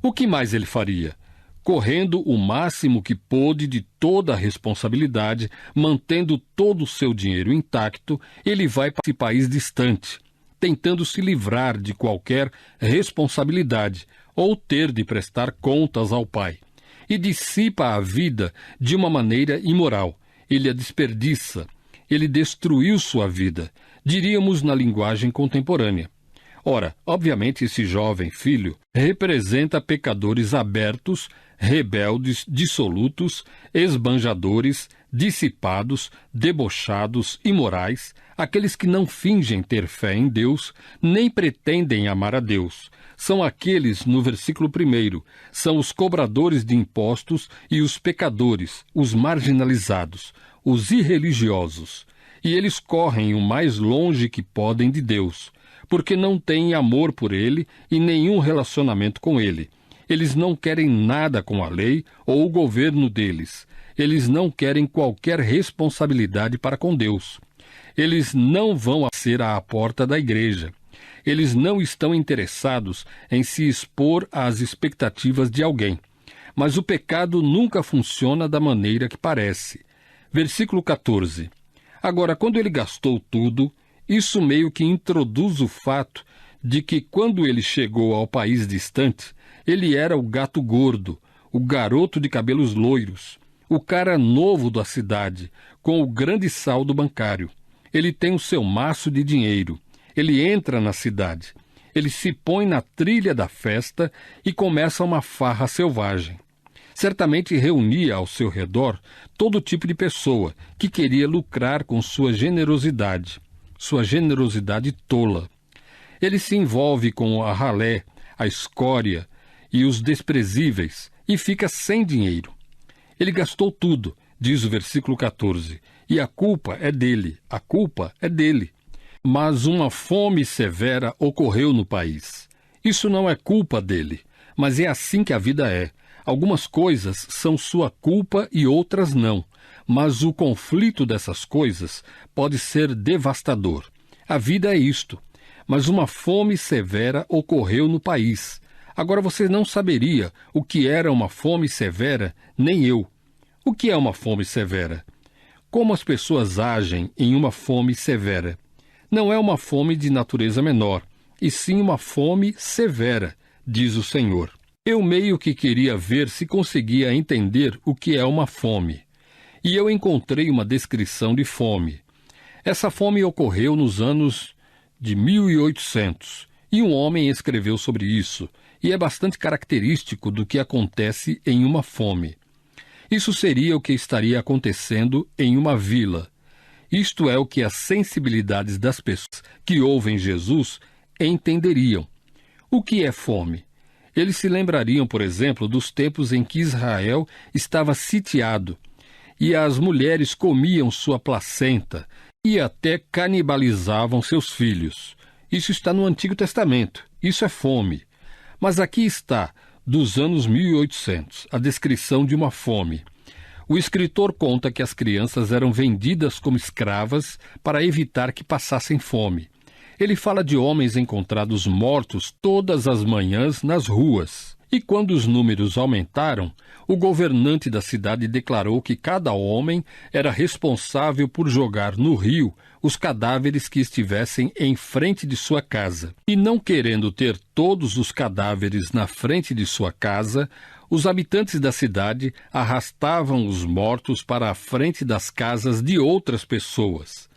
O que mais ele faria? Correndo o máximo que pôde de toda a responsabilidade, mantendo todo o seu dinheiro intacto, ele vai para esse país distante, tentando se livrar de qualquer responsabilidade ou ter de prestar contas ao pai. E dissipa a vida de uma maneira imoral. Ele a desperdiça. Ele destruiu sua vida, diríamos na linguagem contemporânea. Ora, obviamente esse jovem filho representa pecadores abertos, rebeldes, dissolutos, esbanjadores, dissipados, debochados, imorais, aqueles que não fingem ter fé em Deus, nem pretendem amar a Deus. São aqueles, no versículo 1, são os cobradores de impostos e os pecadores, os marginalizados, os irreligiosos. E eles correm o mais longe que podem de Deus, porque não têm amor por Ele e nenhum relacionamento com Ele. Eles não querem nada com a lei ou o governo deles. Eles não querem qualquer responsabilidade para com Deus. Eles não vão ser à porta da igreja. Eles não estão interessados em se expor às expectativas de alguém. Mas o pecado nunca funciona da maneira que parece. Versículo 14. Agora, quando ele gastou tudo, isso meio que introduz o fato de que quando ele chegou ao país distante, ele era o gato gordo, o garoto de cabelos loiros, o cara novo da cidade, com o grande saldo bancário. Ele tem o seu maço de dinheiro. Ele entra na cidade. Ele se põe na trilha da festa e começa uma farra selvagem. Certamente reunia ao seu redor todo tipo de pessoa que queria lucrar com sua generosidade tola. Ele se envolve com a ralé, a escória e os desprezíveis e fica sem dinheiro. Ele gastou tudo, diz o versículo 14, e a culpa é dele. Mas uma fome severa ocorreu no país. Isso não é culpa dele, mas é assim que a vida é. Algumas coisas são sua culpa e outras não, mas o conflito dessas coisas pode ser devastador. A vida é isto. Mas uma fome severa ocorreu no país. Agora você não saberia o que era uma fome severa, nem eu. O que é uma fome severa? Como as pessoas agem em uma fome severa? Não é uma fome de natureza menor, e sim uma fome severa, diz o Senhor. Eu meio que queria ver se conseguia entender o que é uma fome. E eu encontrei uma descrição de fome. Essa fome ocorreu nos anos de 1800, e um homem escreveu sobre isso, e é bastante característico do que acontece em uma fome. Isso seria o que estaria acontecendo em uma vila. Isto é o que as sensibilidades das pessoas que ouvem Jesus entenderiam. O que é fome? Eles se lembrariam, por exemplo, dos tempos em que Israel estava sitiado, e as mulheres comiam sua placenta e até canibalizavam seus filhos. Isso está no Antigo Testamento. Isso é fome. Mas aqui está, dos anos 1800, a descrição de uma fome. O escritor conta que as crianças eram vendidas como escravas para evitar que passassem fome. Ele fala de homens encontrados mortos todas as manhãs nas ruas. E quando os números aumentaram, o governante da cidade declarou que cada homem era responsável por jogar no rio os cadáveres que estivessem em frente de sua casa. E não querendo ter todos os cadáveres na frente de sua casa, os habitantes da cidade arrastavam os mortos para a frente das casas de outras pessoas.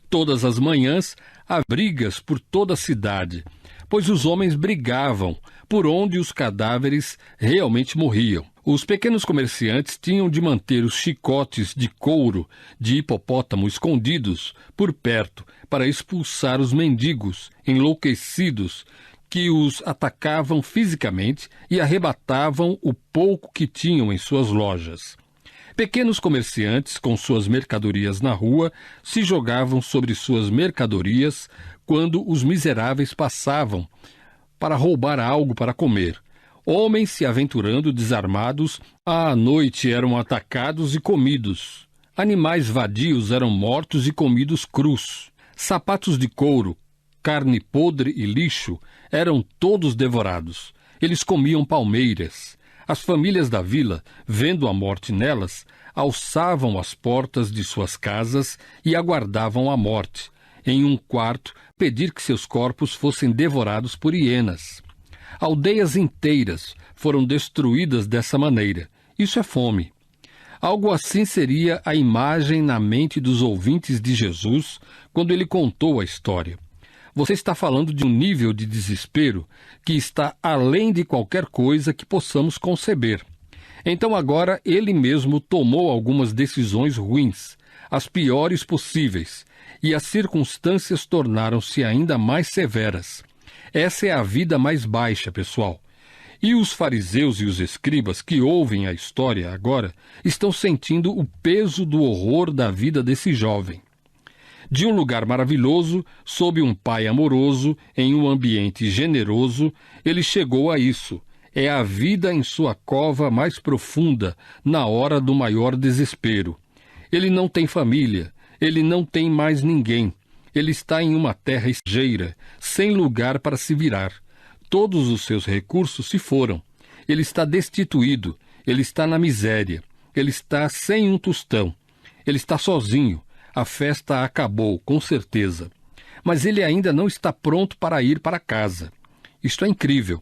Todas as manhãs há brigas por toda a cidade, pois os homens brigavam por onde os cadáveres realmente morriam. Os pequenos comerciantes tinham de manter os chicotes de couro de hipopótamo escondidos por perto para expulsar os mendigos enlouquecidos que os atacavam fisicamente e arrebatavam o pouco que tinham em suas lojas. Pequenos comerciantes, com suas mercadorias na rua, se jogavam sobre suas mercadorias quando os miseráveis passavam para roubar algo para comer. Homens se aventurando desarmados, à noite eram atacados e comidos. Animais vadios eram mortos e comidos crus. Sapatos de couro, carne podre e lixo eram todos devorados. Eles comiam palmeiras. As famílias da vila, vendo a morte nelas, alçavam as portas de suas casas e aguardavam a morte, em um quarto, pedir que seus corpos fossem devorados por hienas. Aldeias inteiras foram destruídas dessa maneira. Isso é fome. Algo assim seria a imagem na mente dos ouvintes de Jesus quando ele contou a história. Você está falando de um nível de desespero que está além de qualquer coisa que possamos conceber. Então agora ele mesmo tomou algumas decisões ruins, as piores possíveis, e as circunstâncias tornaram-se ainda mais severas. Essa é a vida mais baixa, pessoal. E os fariseus e os escribas que ouvem a história agora estão sentindo o peso do horror da vida desse jovem. De um lugar maravilhoso, sob um pai amoroso, em um ambiente generoso, ele chegou a isso. É a vida em sua cova mais profunda, na hora do maior desespero. Ele não tem família, ele não tem mais ninguém. Ele está em uma terra estrangeira, sem lugar para se virar. Todos os seus recursos se foram. Ele está destituído, ele está na miséria, ele está sem um tostão. Ele está sozinho. A festa acabou, com certeza. Mas ele ainda não está pronto para ir para casa. Isto é incrível.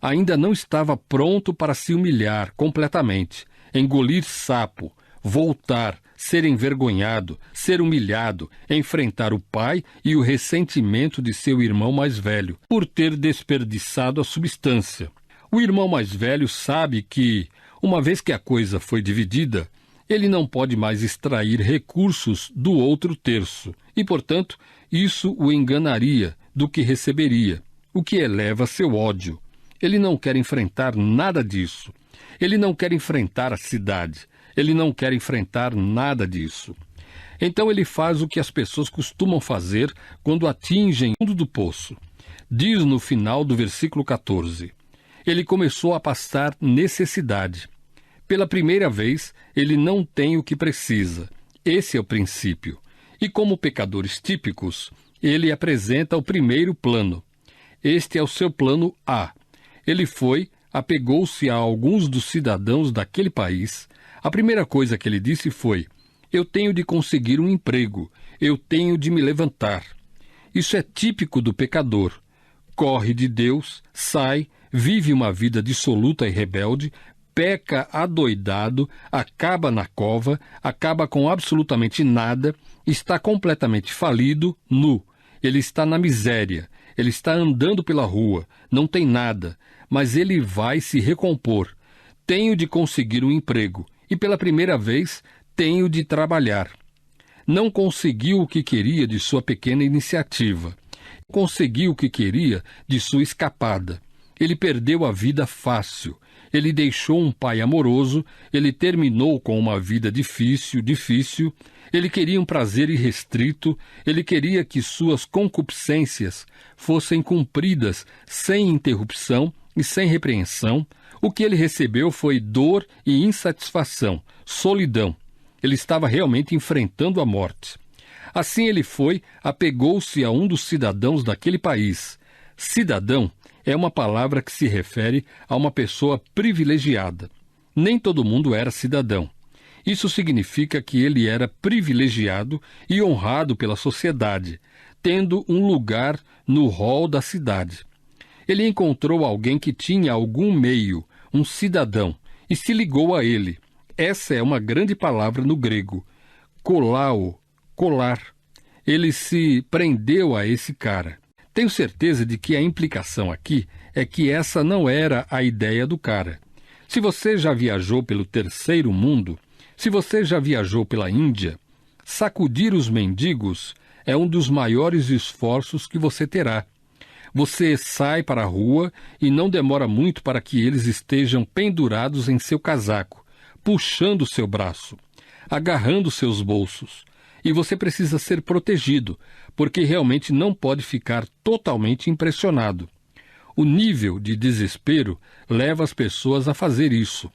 Ainda não estava pronto para se humilhar completamente, engolir sapo, voltar, ser envergonhado, ser humilhado, enfrentar o pai e o ressentimento de seu irmão mais velho, por ter desperdiçado a substância. O irmão mais velho sabe que, uma vez que a coisa foi dividida, ele não pode mais extrair recursos do outro terço, e, portanto, isso o enganaria do que receberia, o que eleva seu ódio. Ele não quer enfrentar nada disso. Ele não quer enfrentar a cidade. Ele não quer enfrentar nada disso. Então ele faz o que as pessoas costumam fazer quando atingem o fundo do poço. Diz no final do versículo 14. Ele começou a passar necessidade. Pela primeira vez, ele não tem o que precisa. Esse é o princípio. E como pecadores típicos, ele apresenta o primeiro plano. Este é o seu plano A. Ele foi, apegou-se a alguns dos cidadãos daquele país. A primeira coisa que ele disse foi: eu tenho de conseguir um emprego, eu tenho de me levantar. Isso é típico do pecador. Corre de Deus, sai, vive uma vida dissoluta e rebelde, peca adoidado, acaba na cova, acaba com absolutamente nada, está completamente falido, nu. Ele está na miséria, ele está andando pela rua, não tem nada, mas ele vai se recompor. Tenho de conseguir um emprego, e pela primeira vez tenho de trabalhar. Não conseguiu o que queria de sua pequena iniciativa. Conseguiu o que queria de sua escapada. Ele perdeu a vida fácil. Ele deixou um pai amoroso, ele terminou com uma vida difícil, ele queria um prazer irrestrito, ele queria que suas concupiscências fossem cumpridas sem interrupção e sem repreensão. O que ele recebeu foi dor e insatisfação, solidão. Ele estava realmente enfrentando a morte. Assim ele foi, apegou-se a um dos cidadãos daquele país. Cidadão é uma palavra que se refere a uma pessoa privilegiada. Nem todo mundo era cidadão. Isso significa que ele era privilegiado e honrado pela sociedade, tendo um lugar no hall da cidade. Ele encontrou alguém que tinha algum meio, um cidadão, e se ligou a ele. Essa é uma grande palavra no grego. Kolao, colar. Ele se prendeu a esse cara. Tenho certeza de que a implicação aqui é que essa não era a ideia do cara. Se você já viajou pelo terceiro mundo, se você já viajou pela Índia, sacudir os mendigos é um dos maiores esforços que você terá. Você sai para a rua e não demora muito para que eles estejam pendurados em seu casaco, puxando seu braço, agarrando seus bolsos. E você precisa ser protegido, porque realmente não pode ficar totalmente impressionado. O nível de desespero leva as pessoas a fazer isso.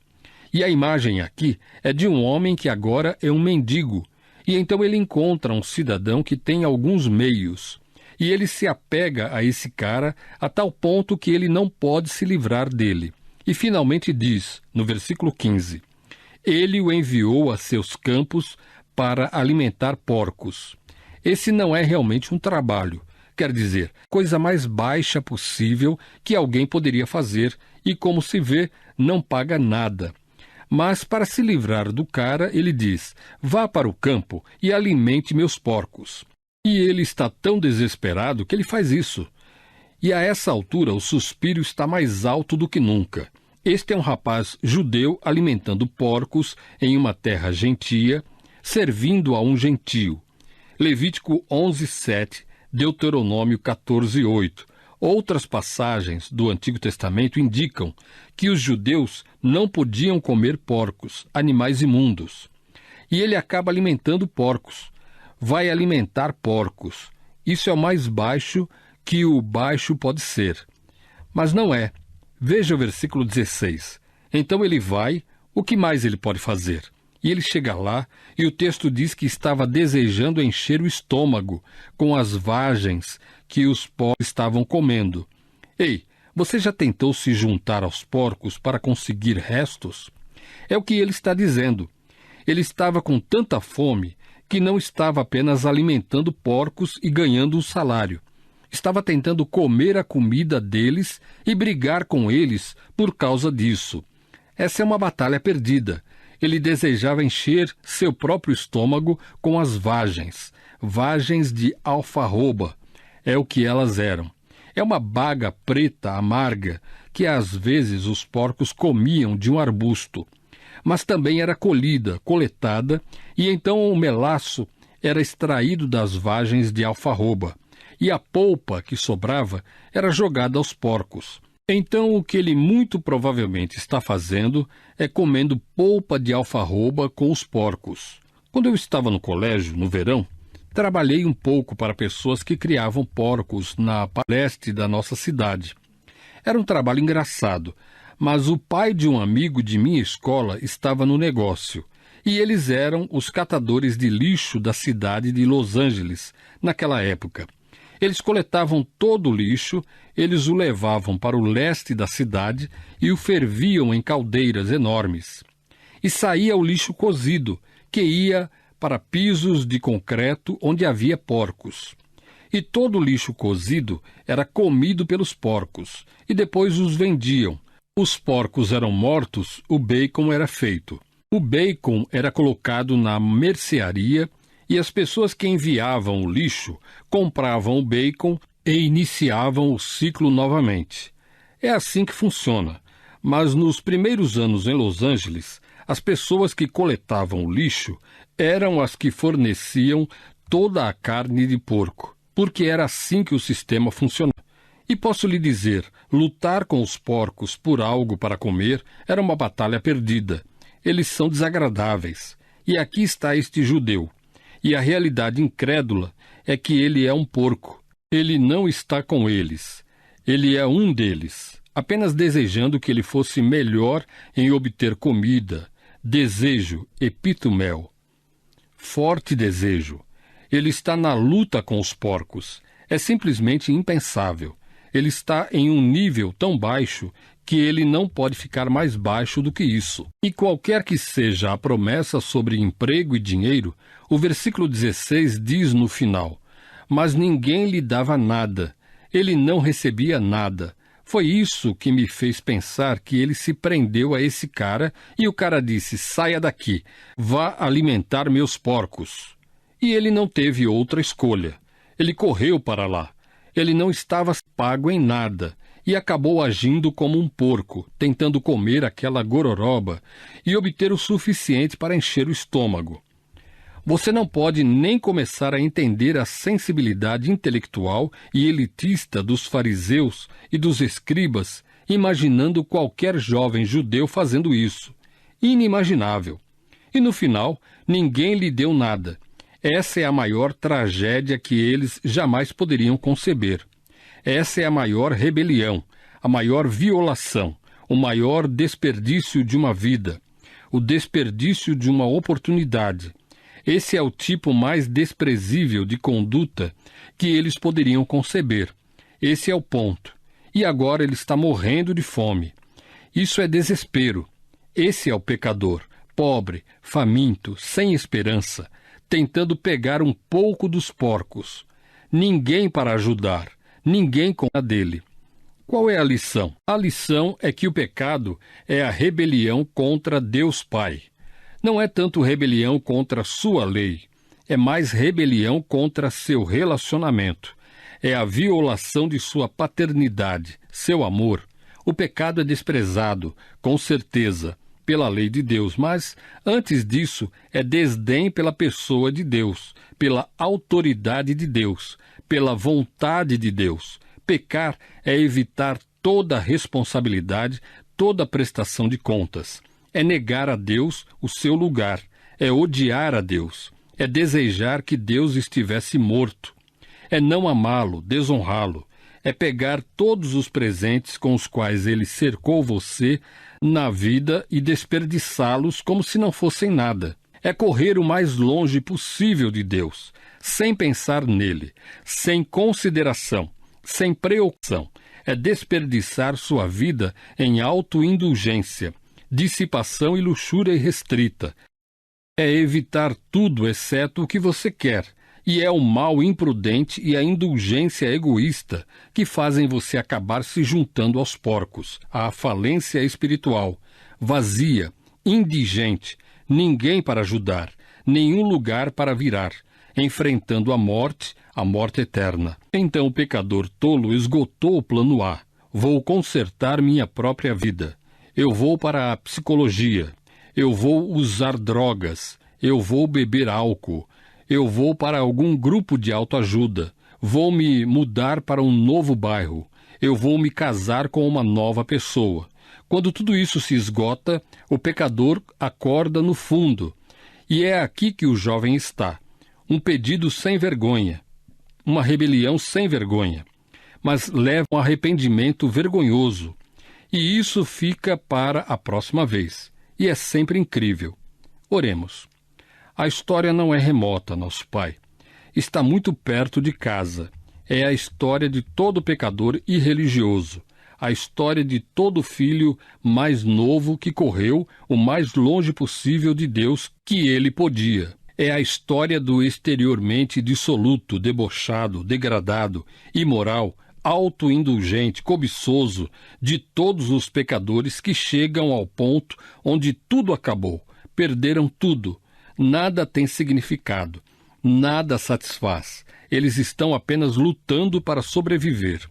E a imagem aqui é de um homem que agora é um mendigo, e então ele encontra um cidadão que tem alguns meios, e ele se apega a esse cara a tal ponto que ele não pode se livrar dele. E finalmente diz, no versículo 15, ele o enviou a seus campos para alimentar porcos. Esse não é realmente um trabalho, quer dizer, coisa mais baixa possível que alguém poderia fazer e, como se vê, não paga nada. Mas para se livrar do cara, ele diz, vá para o campo e alimente meus porcos. E ele está tão desesperado que ele faz isso. E a essa altura o suspiro está mais alto do que nunca. Este é um rapaz judeu alimentando porcos em uma terra gentia, servindo a um gentio. Levítico 11:7, Deuteronômio 14:8. Outras passagens do Antigo Testamento indicam que os judeus não podiam comer porcos, animais imundos. E ele acaba alimentando porcos. Vai alimentar porcos. Isso é o mais baixo que o baixo pode ser. Mas não é. Veja o versículo 16. Então ele vai, o que mais ele pode fazer? E ele chega lá, e o texto diz que estava desejando encher o estômago com as vagens que os porcos estavam comendo. Ei, você já tentou se juntar aos porcos para conseguir restos? É o que ele está dizendo. Ele estava com tanta fome que não estava apenas alimentando porcos e ganhando um salário. Estava tentando comer a comida deles e brigar com eles por causa disso. Essa é uma batalha perdida. Ele desejava encher seu próprio estômago com as vagens de alfarroba. É o que elas eram. É uma baga preta amarga que às vezes os porcos comiam de um arbusto. Mas também era colhida, coletada, e então o melaço era extraído das vagens de alfarroba, e a polpa que sobrava era jogada aos porcos. Então o que ele muito provavelmente está fazendo é comendo polpa de alfarroba com os porcos. Quando eu estava no colégio, no verão, trabalhei um pouco para pessoas que criavam porcos na leste da nossa cidade. Era um trabalho engraçado, mas o pai de um amigo de minha escola estava no negócio, e eles eram os catadores de lixo da cidade de Los Angeles, naquela época. Eles coletavam todo o lixo, eles o levavam para o leste da cidade e o ferviam em caldeiras enormes. E saía o lixo cozido, que ia para pisos de concreto onde havia porcos. E todo o lixo cozido era comido pelos porcos, e depois os vendiam. Os porcos eram mortos, o bacon era feito. O bacon era colocado na mercearia e as pessoas que enviavam o lixo compravam o bacon e iniciavam o ciclo novamente. É assim que funciona. Mas nos primeiros anos em Los Angeles, as pessoas que coletavam o lixo eram as que forneciam toda a carne de porco, porque era assim que o sistema funcionava. E posso lhe dizer, lutar com os porcos por algo para comer era uma batalha perdida. Eles são desagradáveis. E aqui está este judeu. E a realidade incrédula é que ele é um porco. Ele não está com eles. Ele é um deles, apenas desejando que ele fosse melhor em obter comida. Desejo, epitomel. Forte desejo. Ele está na luta com os porcos. É simplesmente impensável. Ele está em um nível tão baixo que ele não pode ficar mais baixo do que isso. E qualquer que seja a promessa sobre emprego e dinheiro, o versículo 16 diz no final: mas ninguém lhe dava nada, ele não recebia nada. Foi isso que me fez pensar que ele se prendeu a esse cara e o cara disse: saia daqui, vá alimentar meus porcos. E ele não teve outra escolha. Ele correu para lá. Ele não estava pago em nada e acabou agindo como um porco, tentando comer aquela gororoba e obter o suficiente para encher o estômago. Você não pode nem começar a entender a sensibilidade intelectual e elitista dos fariseus e dos escribas, imaginando qualquer jovem judeu fazendo isso. Inimaginável. E no final, ninguém lhe deu nada. Essa é a maior tragédia que eles jamais poderiam conceber. Essa é a maior rebelião, a maior violação, o maior desperdício de uma vida, o desperdício de uma oportunidade. Esse é o tipo mais desprezível de conduta que eles poderiam conceber. Esse é o ponto. E agora ele está morrendo de fome. Isso é desespero. Esse é o pecador, pobre, faminto, sem esperança, tentando pegar um pouco dos porcos. Ninguém para ajudar, ninguém com a dele. Qual é a lição? A lição é que o pecado é a rebelião contra Deus Pai. Não é tanto rebelião contra sua lei, é mais rebelião contra seu relacionamento. É a violação de sua paternidade, seu amor. O pecado é desprezado, com certeza, pela lei de Deus, mas, antes disso, é desdém pela pessoa de Deus, pela autoridade de Deus, pela vontade de Deus. Pecar é evitar toda responsabilidade, toda prestação de contas. É negar a Deus o seu lugar, é odiar a Deus, é desejar que Deus estivesse morto, é não amá-lo, desonrá-lo, é pegar todos os presentes com os quais ele cercou você na vida e desperdiçá-los como se não fossem nada. É correr o mais longe possível de Deus, sem pensar nele, sem consideração, sem preocupação. É desperdiçar sua vida em autoindulgência, dissipação e luxúria irrestrita. É evitar tudo exceto o que você quer, e é o mal imprudente e a indulgência egoísta que fazem você acabar se juntando aos porcos, à falência espiritual, vazia, indigente, ninguém para ajudar, nenhum lugar para virar, enfrentando a morte eterna. Então o pecador tolo esgotou o plano A. Vou consertar minha própria vida. Eu vou para a psicologia. Eu vou usar drogas. Eu vou beber álcool. Eu vou para algum grupo de autoajuda. Vou me mudar para um novo bairro. Eu vou me casar com uma nova pessoa. Quando tudo isso se esgota, o pecador acorda no fundo. E é aqui que o jovem está. Um pedido sem vergonha. Uma rebelião sem vergonha. Mas leva um arrependimento vergonhoso. E isso fica para a próxima vez. E é sempre incrível. Oremos. A história não é remota, nosso Pai. Está muito perto de casa. É a história de todo pecador irreligioso. A história de todo filho mais novo que correu o mais longe possível de Deus que ele podia. É a história do exteriormente dissoluto, debochado, degradado, imoral, autoindulgente, cobiçoso, de todos os pecadores que chegam ao ponto onde tudo acabou, perderam tudo. Nada tem significado, nada satisfaz. Eles estão apenas lutando para sobreviver.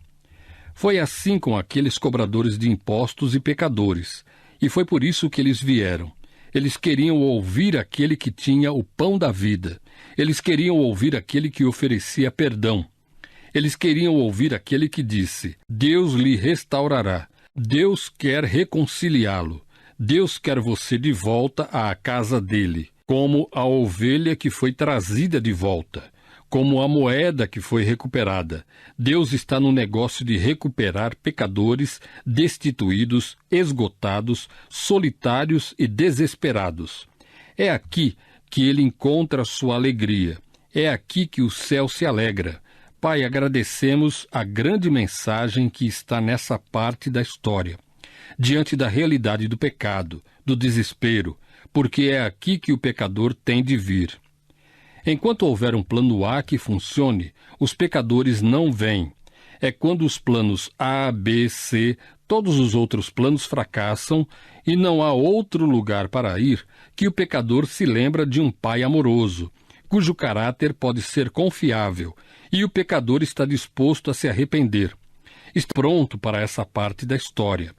Foi assim com aqueles cobradores de impostos e pecadores, e foi por isso que eles vieram. Eles queriam ouvir aquele que tinha o pão da vida. Eles queriam ouvir aquele que oferecia perdão. Eles queriam ouvir aquele que disse: Deus lhe restaurará. Deus quer reconciliá-lo. Deus quer você de volta à casa dele, como a ovelha que foi trazida de volta, como a moeda que foi recuperada. Deus está no negócio de recuperar pecadores destituídos, esgotados, solitários e desesperados. É aqui que ele encontra sua alegria. É aqui que o céu se alegra. Pai, agradecemos a grande mensagem que está nessa parte da história, diante da realidade do pecado, do desespero, porque é aqui que o pecador tem de vir. Enquanto houver um plano A que funcione, os pecadores não vêm. É quando os planos A, B, C, todos os outros planos fracassam e não há outro lugar para ir, que o pecador se lembra de um pai amoroso, cujo caráter pode ser confiável, e o pecador está disposto a se arrepender. Está pronto para essa parte da história.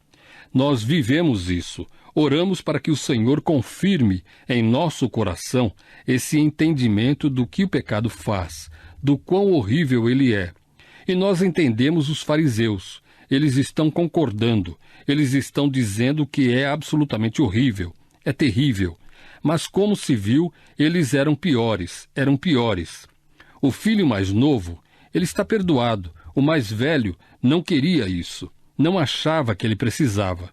Nós vivemos isso. Oramos para que o Senhor confirme em nosso coração esse entendimento do que o pecado faz, do quão horrível ele é. E nós entendemos os fariseus. Eles estão concordando. Eles estão dizendo que é absolutamente horrível. É terrível. Mas como se viu, eles eram piores. O filho mais novo, ele está perdoado. O mais velho não queria isso. Não achava que ele precisava.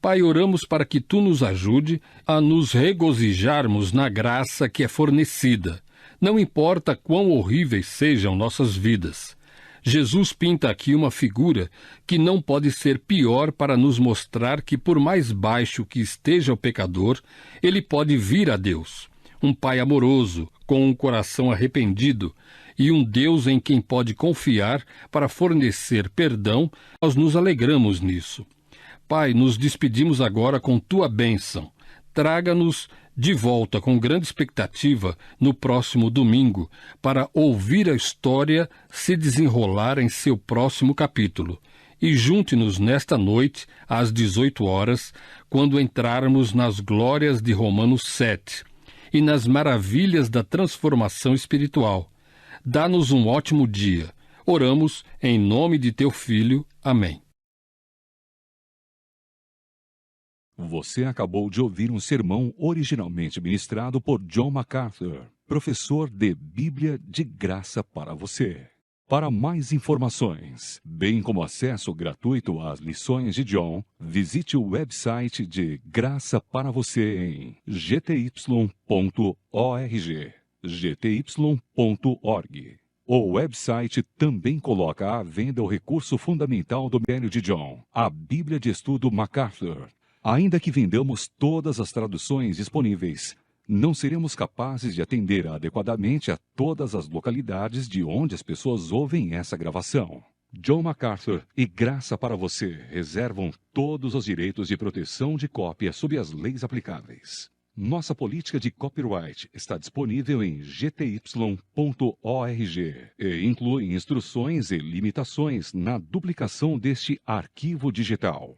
Pai, oramos para que Tu nos ajude a nos regozijarmos na graça que é fornecida. Não importa quão horríveis sejam nossas vidas. Jesus pinta aqui uma figura que não pode ser pior para nos mostrar que, por mais baixo que esteja o pecador, ele pode vir a Deus. Um Pai amoroso, com um coração arrependido, e um Deus em quem pode confiar para fornecer perdão. Nós nos alegramos nisso. Pai, nos despedimos agora com Tua bênção. Traga-nos de volta com grande expectativa no próximo domingo para ouvir a história se desenrolar em seu próximo capítulo. E junte-nos nesta noite, às 18 horas, quando entrarmos nas glórias de Romanos 7 e nas maravilhas da transformação espiritual. Dá-nos um ótimo dia. Oramos em nome de Teu Filho. Amém. Você acabou de ouvir um sermão originalmente ministrado por John MacArthur, professor de Bíblia de graça para você. Para mais informações, bem como acesso gratuito às lições de John, visite o website de Graça para Você em gty.org. gty.org. O website também coloca à venda o recurso fundamental do Ministério de John, a Bíblia de Estudo MacArthur. Ainda que vendamos todas as traduções disponíveis, não seremos capazes de atender adequadamente a todas as localidades de onde as pessoas ouvem essa gravação. John MacArthur e Graça para Você reservam todos os direitos de proteção de cópia sob as leis aplicáveis. Nossa política de copyright está disponível em gty.org e inclui instruções e limitações na duplicação deste arquivo digital.